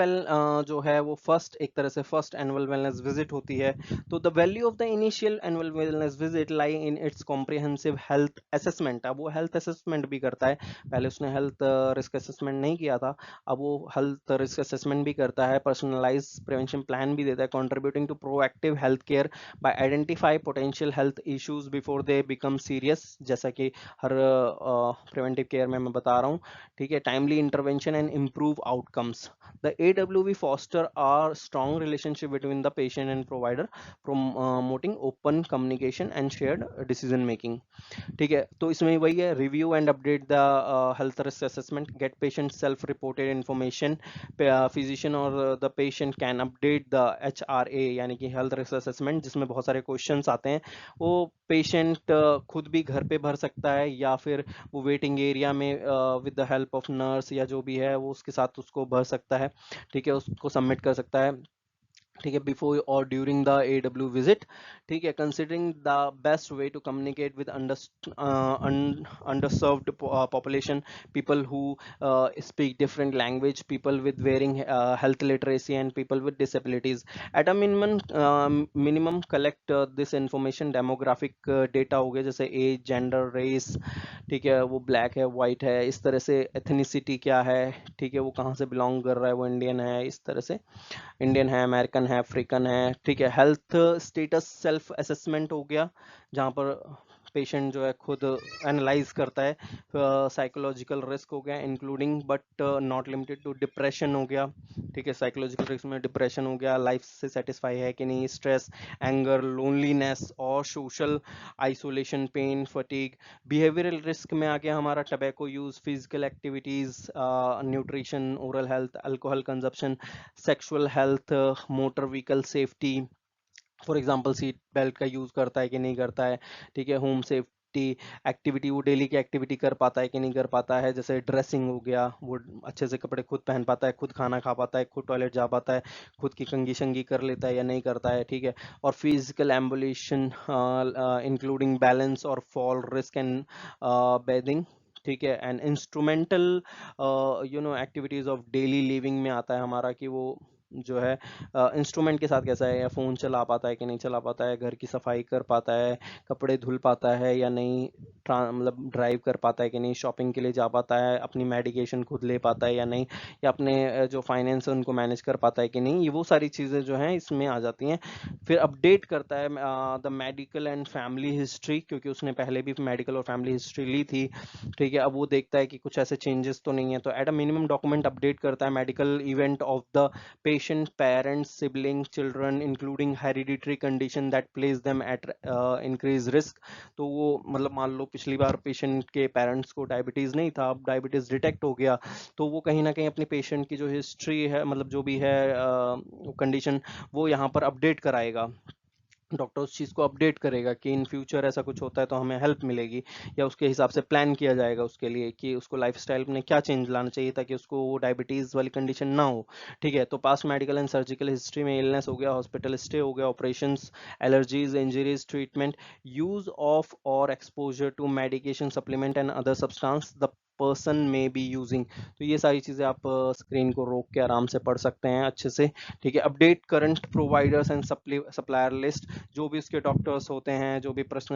जो है वो फर्स्ट, एक तरह से फर्स्ट एनुअल वेलनेस विजिट होती है। तो the value of the initial annual wellness visit lie in its comprehensive health assessment. अब वो हेल्थ असेसमेंट भी करता है, पहले उसने हेल्थ रिस्क असेसमेंट नहीं किया था, अब वो हेल्थ रिस्क असेसमेंट भी करता है, पर्सनलाइज प्रिवेंशन प्लान भी देता है, contributing to proactive health care by identify potential health issues before they become serious, जैसा कि हर प्रिवेंटिव केयर में मैं बता रहा हूँ। ठीक है, timely intervention and improve outcomes. The AWV foster a strong relationship between the patient and provider, promoting open communication and shared decision making. ठीक है, तो इसमें वही है, review and update the health risk assessment, get patient self reported information, physician और the patient can update the HRA, यानी कि health risk assessment, जिसमें बहुत सारे क्वेश्चंस आते हैं, वो पेशेंट खुद भी घर पे भर सकता है या फिर वो वेटिंग एरिया में with the help of nurse या जो भी है वो उसके साथ उसको भर सकता है। ठीक है, उसको सबमिट कर सकता है। ठीक है, बिफोर और ड्यूरिंग द AW विजिट। ठीक है, considering the best way to communicate with underserved population, people who speak different language, people with varying health literacy and people with disabilities. At a minimum collect this information, demographic data हो गया जैसे as, gender, race, ठीक है, वो black है, white है, इस तरह से, एथनिसिटी क्या है, ठीक है, वो कहाँ से बिलोंग कर रहा है, वो इंडियन है, इस तरह से, इंडियन है, अमेरिकन है, अफ्रीकन है। ठीक है, हेल्थ स्टेटस सेल्फ असेसमेंट हो गया, जहाँ पर पेशेंट जो है खुद एनालाइज करता है। साइकोलॉजिकल रिस्क हो गया, including but not limited to depression हो गया। ठीक है, साइकोलॉजिकल रिस्क में डिप्रेशन हो गया, लाइफ से सेटिस्फाई है कि नहीं, स्ट्रेस, एंगर, लोनलीनेस और social isolation, pain, fatigue. Behavioural risk में आ गया हमारा tobacco use, physical activities, nutrition, oral health, alcohol consumption, sexual health, motor vehicle safety, for example seat belt का यूज करता है कि नहीं करता है। ठीक है, होम सेफ्टी, एक्टिविटी, वो डेली की एक्टिविटी कर पाता है कि नहीं कर पाता है, जैसे ड्रेसिंग हो गया, वो अच्छे से कपड़े खुद पहन पाता है, खुद खाना खा पाता है, खुद टॉयलेट जा पाता है, खुद की कंघी शंगी कर लेता है या नहीं करता है। ठीक है, और फिजिकल एम्बुलेशन इंक्लूडिंग बैलेंस और फॉल रिस्क एंड बेदिंग। ठीक है, and instrumental activities of daily living में आता है हमारा कि वो जो है इंस्ट्रूमेंट के साथ कैसा है, या फ़ोन चला पाता है कि नहीं चला पाता है, घर की सफाई कर पाता है, कपड़े धुल पाता है या नहीं, मतलब ड्राइव कर पाता है कि नहीं, शॉपिंग के लिए जा पाता है, अपनी मेडिकेशन खुद ले पाता है या नहीं, या अपने जो फाइनेंस है उनको मैनेज कर पाता है कि नहीं, ये वो सारी चीज़ें जो हैं इसमें आ जाती हैं। फिर अपडेट करता है the medical and family history, क्योंकि उसने पहले भी मेडिकल और फैमिली हिस्ट्री ली थी, ठीक है। अब वो देखता है कि कुछ ऐसे चेंजेस तो नहीं है, तो at a minimum document update करता है medical event of the patient, parents, siblings, children, including hereditary condition that place them at increased risk। तो वो मतलब मान लो पिछली बार पेशेंट के पेरेंट्स को डायबिटीज नहीं था, अब डायबिटीज डिटेक्ट हो गया, तो वो कहीं ना कहीं अपने पेशेंट की जो हिस्ट्री है, मतलब जो भी है कंडीशन, वो यहाँ पर अपडेट कराएगा। डॉक्टर उस चीज़ को अपडेट करेगा कि इन फ्यूचर ऐसा कुछ होता है तो हमें हेल्प मिलेगी, या उसके हिसाब से प्लान किया जाएगा उसके लिए कि उसको लाइफस्टाइल में क्या चेंज लाना चाहिए ताकि उसको वो डायबिटीज़ वाली कंडीशन ना हो, ठीक है। तो past medical and surgical history में इलनेस हो गया, हॉस्पिटल स्टे हो गया, operations, allergies, injuries, treatment, use of और exposure to medication, supplement and other substance the person may be using. तो ये सारी चीज़ें आप स्क्रीन को रोक के आराम से पढ़ सकते हैं अच्छे से, ठीक है। Update current providers and supplier list, जो भी उसके डॉक्टर्स होते हैं, जो भी प्रश्न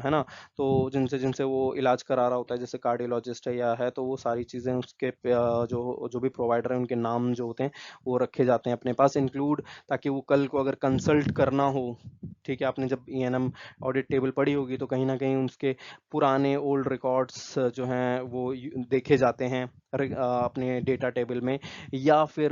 है ना, तो जिनसे जिनसे वो इलाज करा रहा होता है, जैसे कार्डियोलॉजिस्ट है या है, तो वो सारी चीज़ें उसके जो जो भी प्रोवाइडर हैं उनके नाम जो होते हैं वो रखे जाते हैं अपने पास इंक्लूड, ताकि वो कल को अगर कंसल्ट करना हो, ठीक है। आपने जब ईएनएम ऑडिट टेबल पढ़ी होगी तो कहीं ना कहीं उसके पुराने ओल्ड रिकॉर्ड्स जो हैं वो देखे जाते हैं अपने डेटा टेबल में, या फिर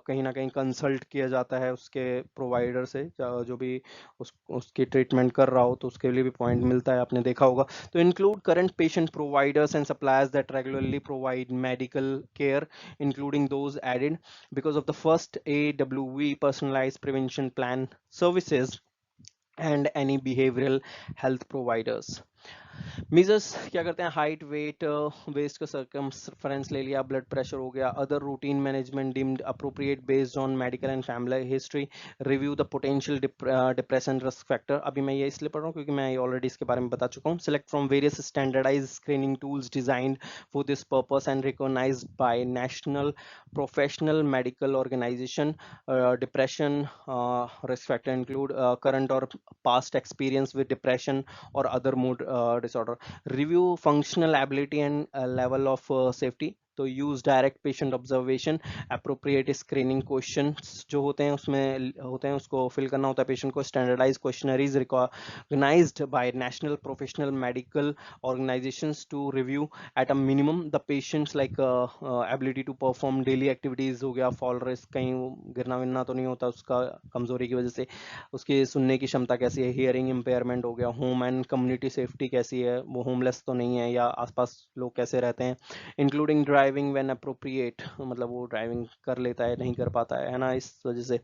कहीं ना कहीं कंसल्ट किया जाता है उसके प्रोवाइडर से, जो भी उसकी ट्रीटमेंट कर रहा हो, तो उसके लिए भी पॉइंट मिलता है, आपने देखा होगा। तो include current patient providers and suppliers that regularly provide medical care, including those added because of the first AWE personalized prevention plan services and any behavioral health providers। Measures क्या करते हैं, हाइट, वेट, वेस्ट का circumference ले लिया, blood pressure हो गया, other routine management deemed appropriate based on medical and family history, review the potential depression risk factor. अभी मैं ये इसलिए पढ़ रहा हूँ क्योंकि मैं ऑलरेडी इसके बारे में बता चुका हूँ। Select from various standardize screening tools designed for this purpose and recognized by national professional medical organization. Depression risk factor include current और past experience with depression or other mood disorder। Review functional ability and level of safety। तो use direct patient observation, appropriate screening questions जो होते हैं उसमें होते हैं उसको fill करना होता है पेशेंट को, standardize questionnaires recognized by national professional medical organizations to review at a minimum the patient's like ability to perform daily activities हो गया, फॉल रिस्क, कहीं गिरना विरना तो नहीं होता उसका कमजोरी की वजह से, उसकी सुनने की क्षमता कैसी है, हियरिंग इम्पेयरमेंट हो गया, होम एंड कम्युनिटी सेफ्टी कैसी है, वो होमलेस तो नहीं है, या आसपास लोग कैसे रहते हैं, इंक्लूडिंग ड्राइविंग व्हेन अप्रोप्रिएट, मतलब वो ड्राइविंग कर लेता है नहीं कर पाता है ना, इस वजह से।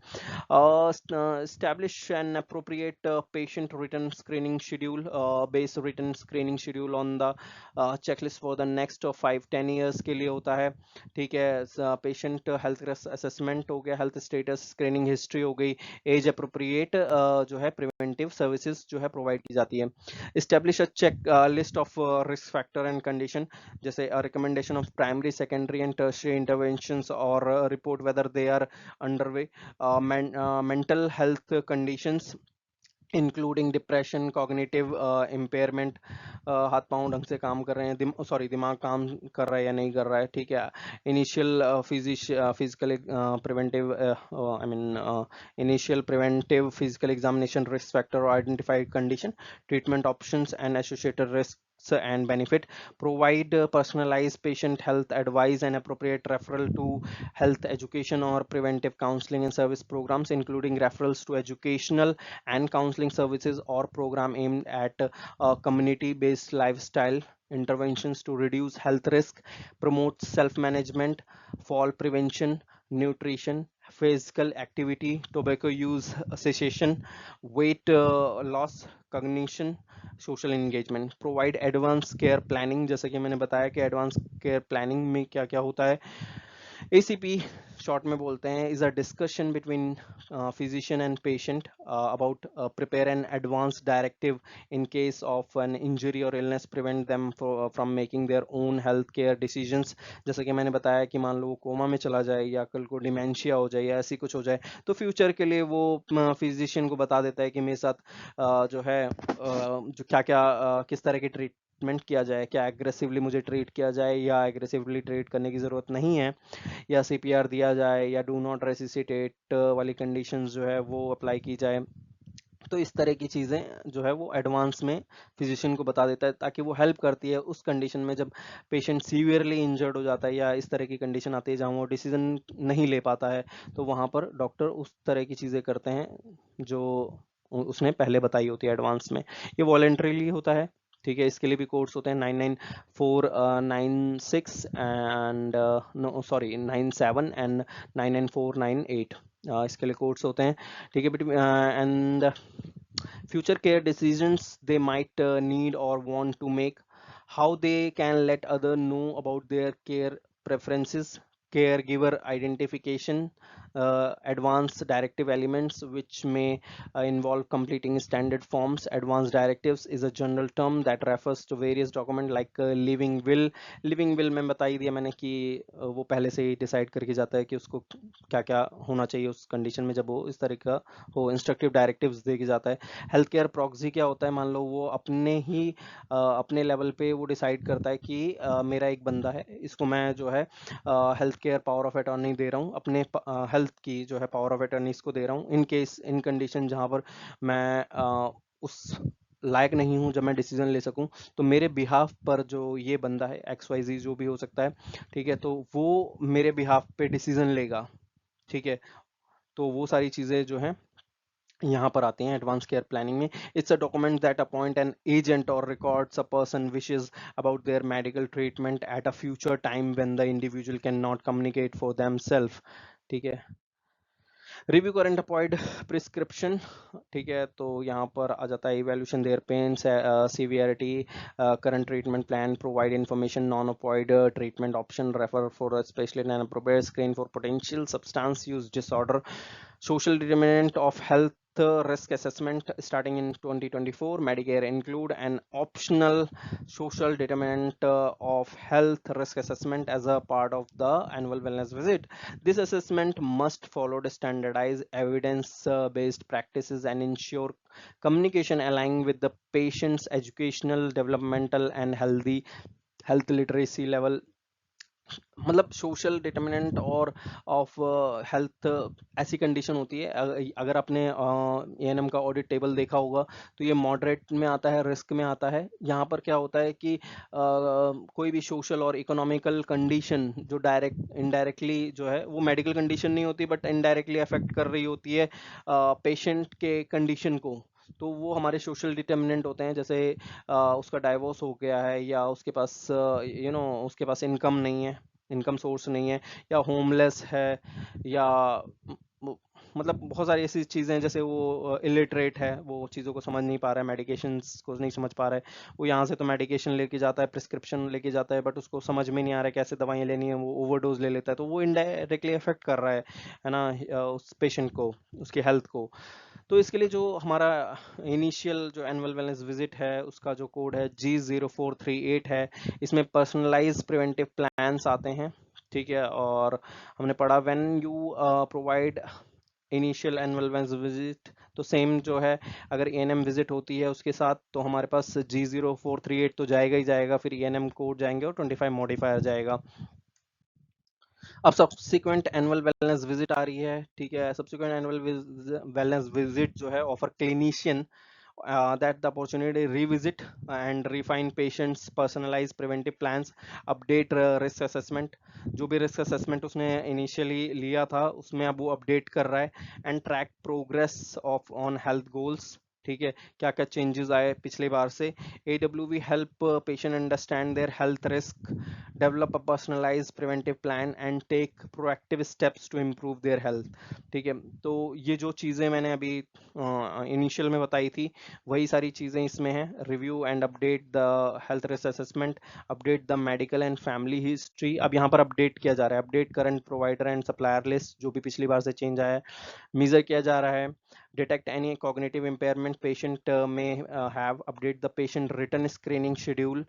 establish an appropriate patient written screening schedule, base written screening schedule on the checklist for the next 5-10 years के लिए होता है, ठीक है। पेशेंट हेल्थ असेसमेंट हो गया, हेल्थ स्टेटस स्क्रीनिंग हिस्ट्री हो गई, एज अप्रोप्रिएट जो है प्रिवेंटिव सर्विसेज जो है प्रोवाइड की जाती है। Establish a check list of risk factor and condition, जैसे recommendation of primary, secondary and tertiary interventions, और report whether they are underway. mental health conditions including depression, cognitive impairment, हाथ पांव ढंग से काम कर रहे हैं, सॉरी दिमाग काम कर रहा है या नहीं कर रहा है, ठीक है। Initial physical preventive I mean initial preventive physical examination, risk factor और identified condition, treatment options and associated risk and benefit, provide personalized patient health advice and appropriate referral to health education or preventive counseling and service programs, including referrals to educational and counseling services or program aimed at community-based lifestyle interventions to reduce health risk, promote self-management, fall prevention, nutrition, physical activity, tobacco use cessation, weight loss, cognition, social engagement, provide advance care planning, जैसे कि मैंने बताया कि advance care planning में क्या क्या होता है, ACP शॉर्ट में बोलते हैं is a discussion between physician and patient about prepare an advance directive in case of an injury or illness, prevent them from making their own health care decisions। जैसा कि मैंने बताया कि मान लो वो कोमा में चला जाए या कल को डिमेंशिया हो जाए या ऐसी कुछ हो जाए, तो फ्यूचर के लिए वो फिजिशियन को बता देता है कि मेरे साथ जो है जो क्या क्या किस तरह की ट्रीटमेंट किया जाए, क्या एग्रेसिवली मुझे ट्रीट किया जाए या एग्रेसिवली ट्रीट करने की ज़रूरत नहीं है, या सीपीआर दिया जाए या डू नॉट रेसिसिटेट वाली कंडीशंस जो है वो अप्लाई की जाए। तो इस तरह की चीज़ें जो है वो एडवांस में फिजिशियन को बता देता है, ताकि वो हेल्प करती है उस कंडीशन में जब पेशेंट सीवियरली इंजर्ड हो जाता है या इस तरह की कंडीशन आती है जहाँ वो डिसीजन नहीं ले पाता है, तो वहाँ पर डॉक्टर उस तरह की चीज़ें करते हैं जो उसने पहले बताई होती है एडवांस में। ये वॉलेंट्रीली होता है, ठीक है। इसके लिए भी कोड्स होते हैं 99496 एंड नो सॉरी 97 एंड 99498। इसके लिए कोड्स होते हैं, ठीक है। But and future care decisions they might need or want to make, how they can let other know about their care preferences, caregiver identification, advanced directive elements which may involve completing standard forms। Advanced directives is a general term that refers to various documents like living will। living will में बता ही दिया मैंने कि वो पहले से ही decide करके जाता है कि उसको क्या क्या होना चाहिए उस कंडीशन में जब वो इस तरह का हो, इंस्ट्रक्टिव डायरेक्टिव्स दे के जाता है। हेल्थ केयर प्रॉक्सी क्या होता है, मान लो वो अपने ही अपने लेवल पे वो डिसाइड करता है कि मेरा एक बंदा है, इसको मैं जो है health care power of attorney दे रहा हूँ, अपने हेल्थ की जो है पावर ऑफ अटॉर्नी इसको दे रहा हूँ इन केस इन कंडीशन जहाँ पर मैं उस लायक नहीं हूँ जब मैं डिसीजन ले सकूं, तो मेरे बिहाफ पर जो ये बंदा है XYZ जो भी हो सकता है, ठीक है, तो वो मेरे बिहाफ पे डिसीजन लेगा, ठीक है। तो वो सारी चीज़ें जो हैं यहाँ पर आती हैं एडवांस केयर प्लानिंग में। It's a document that appoint an agent और records a person wishes about their medical treatment at a future time when the individual can not communicate for themselves, ठीक है। रिव्यू करंट अपॉइड प्रिस्क्रिप्शन, ठीक है, तो यहाँ पर आ जाता है evaluation their pain severity, current treatment plan, provide information non opioid treatment option, refer for specialist and appropriate screen for potential substance use disorder, social determinant of health risk assessment starting in 2024, Medicare include an optional social determinant of health risk assessment as a part of the annual wellness visit। This assessment must follow the standardized evidence based practices and ensure communication aligned with the patient's educational, developmental and health literacy level। मतलब social determinant और of health ऐसी condition होती है, अगर आपने ANM का audit table देखा होगा तो ये मॉडरेट में आता है, रिस्क में आता है। यहाँ पर क्या होता है कि कोई भी सोशल और इकोनॉमिकल कंडीशन जो डायरेक्ट इनडायरेक्टली जो है वो मेडिकल कंडीशन नहीं होती बट इनडायरेक्टली अफेक्ट कर रही होती है पेशेंट के कंडीशन को, तो वो हमारे सोशल डिटर्मिनेंट होते हैं। जैसे उसका डाइवोर्स हो गया है या उसके पास उसके पास इनकम नहीं है, इनकम सोर्स नहीं है, या होमलेस है, या मतलब बहुत सारी ऐसी चीज़ें हैं, जैसे वो इलिटरेट है, वो चीज़ों को समझ नहीं पा रहा है, मेडिकेशंस को नहीं समझ पा रहा है, वो यहाँ से तो मेडिकेशन लेके जाता है, प्रिस्क्रिप्शन लेके जाता है, बट उसको समझ में नहीं आ रहा है कैसे दवाइयाँ लेनी है, वो ओवरडोज ले लेता है, तो वो इनडायरेक्टली अफेक्ट कर रहा है ना, उस पेशेंट को, उसकी हेल्थ को। तो इसके लिए जो हमारा इनिशियल जो एनुअल वेलनेस विजिट है उसका जो कोड है G0438 है, इसमें पर्सनलाइज प्रिवेंटिव प्लान्स आते हैं, ठीक है। और हमने पढ़ा when you provide initial annual wellness visit, तो सेम जो है अगर एएनएम विजिट होती है उसके साथ तो हमारे पास G0438 तो जाएगा ही जाएगा, फिर एएनएम कोड जाएंगे और 25 मॉडिफायर जाएगा। अब सब्सिक्वेंट एनुअल वेलनेस विजिट आ रही है, ठीक है। सब्सिक्वेंट एनुअल वेलनेस विजिट जो है offer clinician that the opportunity revisit and refine patients personalized preventive plans, update risk assessment, जो भी risk assessment उसने initially लिया था उसमें अब वो update कर रहा है, and track progress of on health goals, ठीक है, क्या क्या चेंजेस आए पिछले बार से। AWV help patient understand their health risk, develop a personalised preventive plan and take proactive steps to improve their health. ठीक है, तो ये जो चीज़ें मैंने अभी इनिशियल में बताई थी वही सारी चीज़ें इसमें हैं। Review and update the health risk assessment, update the medical and family history. अब यहाँ पर अपडेट किया जा रहा है, update current provider and supplier list, जो भी पिछली बार से चेंज आया है मेजर किया जा रहा है। Detect any cognitive impairment patient may have, update the patient written screening schedule,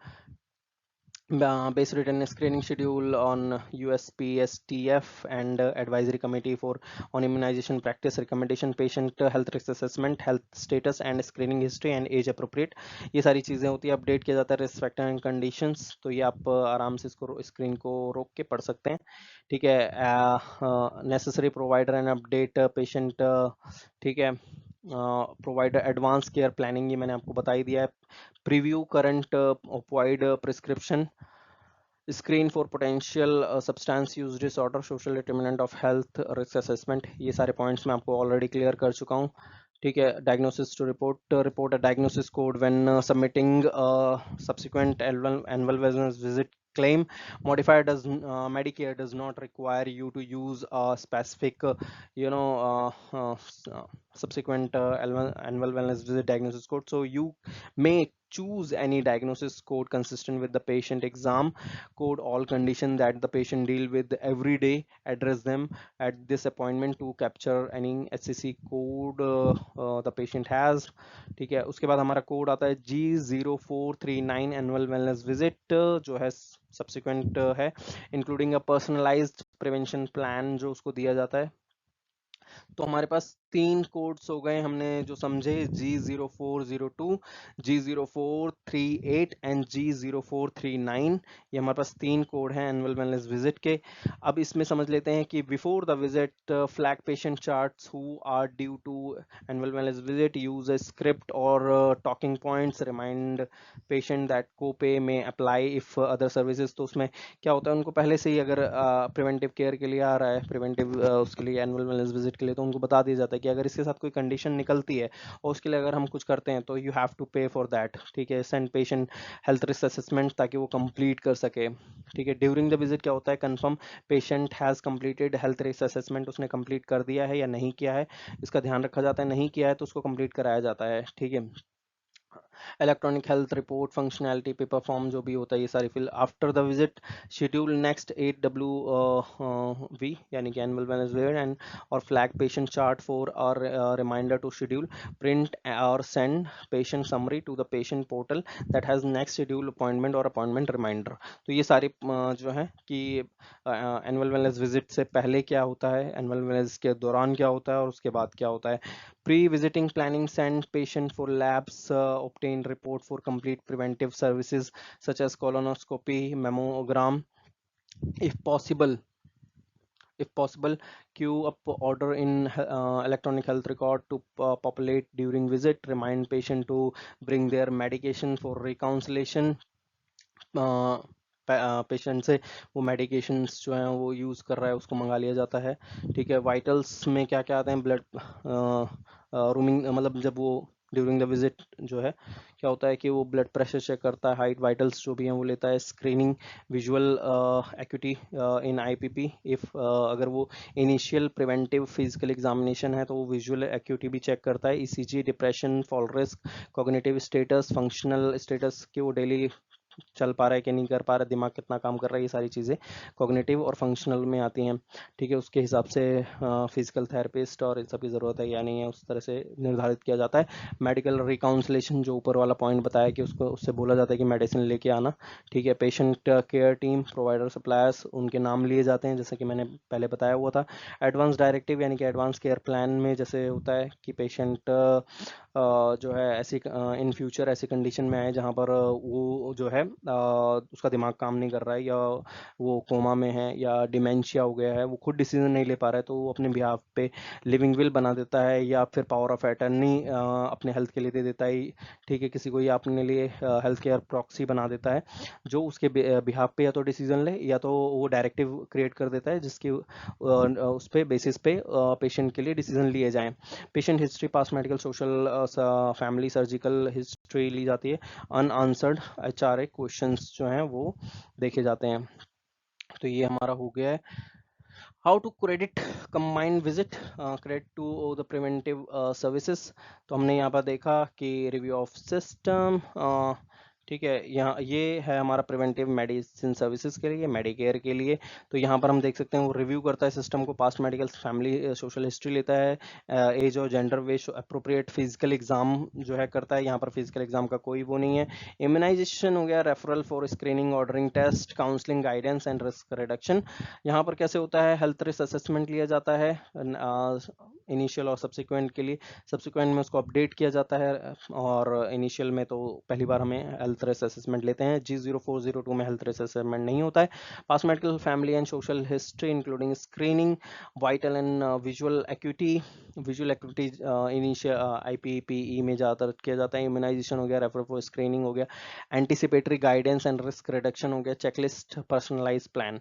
base written screening schedule on USPSTF and advisory committee for on immunization practice recommendation, patient health risk assessment, health status and screening history and age appropriate। ये सारी चीज़ें होती है, update किया जाता है risk factor and conditions. तो ये आप आराम से इसको स्क्रीन को रोक के पढ़ सकते हैं। ठीक है, necessary provider and update patient. ठीक है, प्रोवाइडर एडवांस केयर प्लानिंग, ये मैंने आपको बता ही दिया है। Preview current opioid prescription, screen for potential substance use disorder, social determinant of health risk assessment. ये सारे पॉइंट्स मैं आपको ऑलरेडी क्लियर कर चुका हूँ। ठीक है, diagnosis to report a diagnosis code when submitting subsequent annual wellness visit claim. Modifier does Medicare does not require you to use a specific subsequent annual wellness visit diagnosis code, so you may choose any diagnosis code consistent with the patient exam code. All conditions that the patient deal with every day, address them at this appointment to capture any HCC code the patient has। ठीक है, उसके बाद हमारा code आता है G0439 annual wellness visit, जो है subsequent है, including a personalised prevention plan जो उसको दिया जाता है। तो हमारे पास 3 कोड्स हो गए हमने जो समझे, G0402, G0438 एंड G0439। ये हमारे पास 3 कोड हैं एनुअल वेलनेस विजिट के। अब इसमें समझ लेते हैं कि before the visit flag patient charts who are due to annual wellness visit, use a script और talking points, remind patient that copay may apply if other services. तो उसमें क्या होता है, उनको पहले से ही अगर प्रिवेंटिव केयर के लिए आ रहा है, प्रिवेंटिव उसके लिए एनुअल वेलनेस विजिट के लिए, तो उनको बता दिया जाता है कि अगर इसके साथ कोई कंडीशन निकलती है और उसके लिए अगर हम कुछ करते हैं तो यू हैव टू पे फॉर दैट। ठीक है, send patient health risk assessment, ताकि वो कंप्लीट कर सके। ठीक है, ड्यूरिंग द विजिट क्या होता है, confirm patient has completed health risk assessment, उसने कंप्लीट कर दिया है या नहीं किया है, इसका ध्यान रखा जाता है। नहीं किया है तो उसको कंप्लीट कराया जाता है। ठीक है, electronic health report functionality, paper form जो भी होता है, ये सारी fill. After the visit schedule next 8W V यानी कि एनुअल वेलनेस विजिट एंड और फ्लैग पेशेंट चार्ट फॉर और रिमाइंडर टू शेड्यूल, प्रिंट और send patient summary to the patient portal that has next schedule appointment और appointment reminder. तो ये सारे जो है कि एनुअल वेलनेस विजिट से पहले क्या होता है, एनुअल वेलनेस के दौरान क्या होता है और उसके बाद क्या होता है। Pre-visiting planning, send patient for labs, obtain report for complete preventive services such as colonoscopy, mammogram. If possible, queue up order in electronic health record to populate during visit. Remind patient to bring their medication for reconciliation. Patient से वो medications जो हैं वो use कर रहा है उसको मंगा लिया जाता है। ठीक है, वाइटल्स में क्या क्या आते हैं, ब्लड रूमिंग, मतलब जब वो ड्यूरिंग द विजिट जो है क्या होता है कि वो ब्लड प्रेशर चेक करता है, हाइट वाइटल्स जो भी हैं वो लेता है। Screening visual acuity in IPP, if अगर वो इनिशियल प्रिवेंटिव फिजिकल एग्जामिनेशन है तो वो विजुअल एक्यूटी भी चेक करता है। ECG, depression, fall risk, cognitive status, functional status कि वो डेली चल पा रहा है कि नहीं कर पा रहा है, दिमाग कितना काम कर रहा है, ये सारी चीज़ें कॉग्निटिव और फंक्शनल में आती हैं। ठीक है, उसके हिसाब से फिजिकल थेरेपिस्ट और इन सब की ज़रूरत है या नहीं है, उस तरह से निर्धारित किया जाता है। मेडिकल रिकाउंसलेशन जो ऊपर वाला पॉइंट बताया कि उसको उससे बोला जाता है कि मेडिसिन लेके आना। ठीक है, patient care team, provider, suppliers, उनके नाम लिए जाते हैं जैसे कि मैंने पहले बताया हुआ था। एडवांस डायरेक्टिव यानी कि एडवांस केयर प्लान में जैसे होता है कि पेशेंट जो है ऐसी इन फ्यूचर ऐसी कंडीशन में आए जहाँ पर वो जो है उसका दिमाग काम नहीं कर रहा है या वो कोमा में है या डिमेंशिया हो गया है, वो खुद डिसीजन नहीं ले पा रहा है, तो वो अपने बिहाफ पे लिविंग विल बना देता है या फिर पावर ऑफ अटर्नी अपने हेल्थ के लिए दे देता है। ठीक है, किसी को या अपने लिए हेल्थ केयर प्रॉक्सी बना देता है जो उसके बिहाफ पे या तो डिसीजन ले या तो वो डायरेक्टिव क्रिएट कर देता है जिसकी उस पे बेसिस पे पेशेंट के लिए डिसीजन लिए जाएं। Patient history, past medical, social family surgical history ली जाती है, अनआंसर्ड HRA क्वेश्चंस जो हैं वो देखे जाते हैं। तो ये हमारा हो गया है how to credit combined visit, credit to the preventive services. तो हमने यहाँ पर देखा कि रिव्यू ऑफ सिस्टम, ठीक है, यहाँ ये है हमारा प्रिवेंटिव मेडिसिन सर्विसेज के लिए, मेडिकेयर के लिए। तो यहाँ पर हम देख सकते हैं वो रिव्यू करता है सिस्टम को, past medical, family social history लेता है, एज और जेंडर वेश, अप्रोप्रिएट फिजिकल एग्जाम जो है करता है। यहाँ पर फिजिकल एग्जाम का कोई वो नहीं है। इम्यूनाइजेशन हो गया, referral for screening, ordering test, counselling, guidance and risk reduction. यहाँ पर कैसे होता है, हेल्थ रिस्क असेसमेंट लिया जाता है इनिशियल और सब्सिक्वेंट के लिए, सब्सिक्वेंट में उसको अपडेट किया जाता है, और इनिशियल में तो पहली बार हमें हेल्थ रिस्क असेसमेंट लेते हैं। G0402 में हेल्थ रिस्क असेसमेंट नहीं होता है। Past medical, family and social history including screening, vital and visual acuity, visual acuity initial IPPE में ज़्यादातर किया जाता है। इम्यूनाइजेशन हो गया, रेफर फॉर स्क्रीनिंग हो गया, anticipatory guidance and risk reduction हो गया, चेकलिस्ट, पर्सनलाइज प्लान।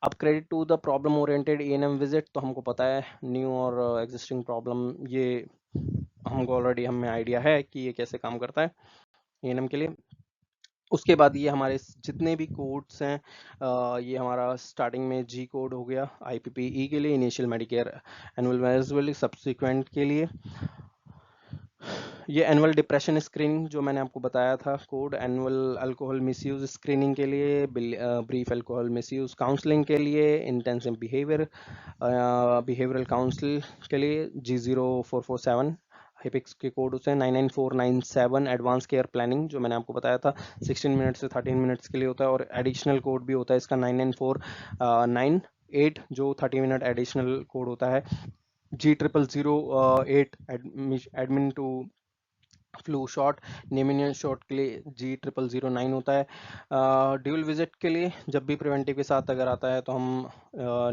अब credit to the problem oriented E&M visit, तो हमको पता है न्यू और एग्जिस्टिंग प्रॉब्लम, ये हमको ऑलरेडी हमें आइडिया है कि ये कैसे काम करता है E&M के लिए। उसके बाद ये हमारे जितने भी कोड्स हैं, ये हमारा स्टार्टिंग में G कोड हो गया IPPE के लिए, इनिशियल मेडिकेयर, एनुअल, सब्सिक्वेंट के लिए ये एनुअल डिप्रेशन स्क्रीनिंग जो मैंने आपको बताया था code, annual alcohol misuse screening के लिए, ब्रीफ अल्कोहल मिसयूज काउंसलिंग के लिए, इंटेंसिव बिहेवियरल काउंसिल के लिए G0447 हिपिक्स के कोड उसे 99497 एडवांस केयर प्लानिंग जो मैंने आपको बताया था 16 मिनट से 13 मिनट्स के लिए होता है, और एडिशनल कोड भी होता है इसका 99498 जो 30 मिनट एडिशनल कोड होता है। G0008 admin to flu shot, pneumonia shot के लिए G0009 होता है। ड्यूल विजिट के लिए जब भी प्रिवेंटिव के साथ अगर आता है तो हम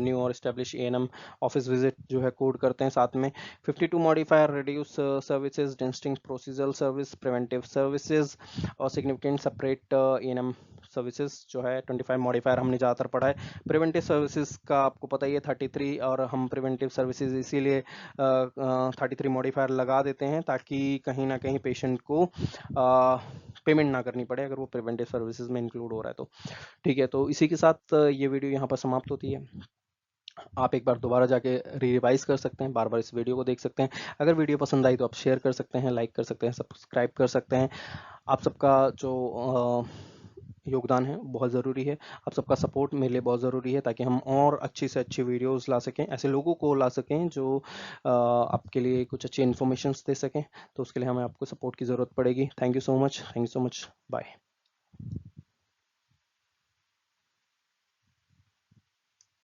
न्यू और एस्टेब्लिश E&M ऑफिस विजिट जो है कोड करते हैं साथ में। 52 modifier, reduce services, distinct procedural service, preventive services और सिग्निफिकेंट सेपरेट E&M सर्विसेज जो है 25 मॉडिफायर हमने ज़्यादातर पढ़ा है। प्रिवेंटिव सर्विसेज का आपको पता ही है 33, और हम प्रिवेंटिव सर्विसेज इसीलिए 33 मॉडिफायर लगा देते हैं ताकि कहीं ना कहीं पेशेंट को पेमेंट ना करनी पड़े अगर वो प्रिवेंटिव सर्विसेज में इंक्लूड हो रहा है तो। ठीक है, तो इसी के साथ ये वीडियो यहाँ पर समाप्त होती है। आप एक बार दोबारा जाके रिवाइज कर सकते हैं, बार बार इस वीडियो को देख सकते हैं। अगर वीडियो पसंद आई तो आप शेयर कर सकते हैं, लाइक कर सकते हैं, सब्सक्राइब कर सकते हैं। आप सबका जो योगदान है बहुत ज़रूरी है, आप सबका सपोर्ट मेरे लिए बहुत ज़रूरी है ताकि हम और अच्छी से अच्छी वीडियोस ला सकें, ऐसे लोगों को ला सकें जो आपके लिए कुछ अच्छी इन्फॉर्मेशंस दे सकें। तो उसके लिए हमें आपको सपोर्ट की ज़रूरत पड़ेगी। Thank you so much, bye.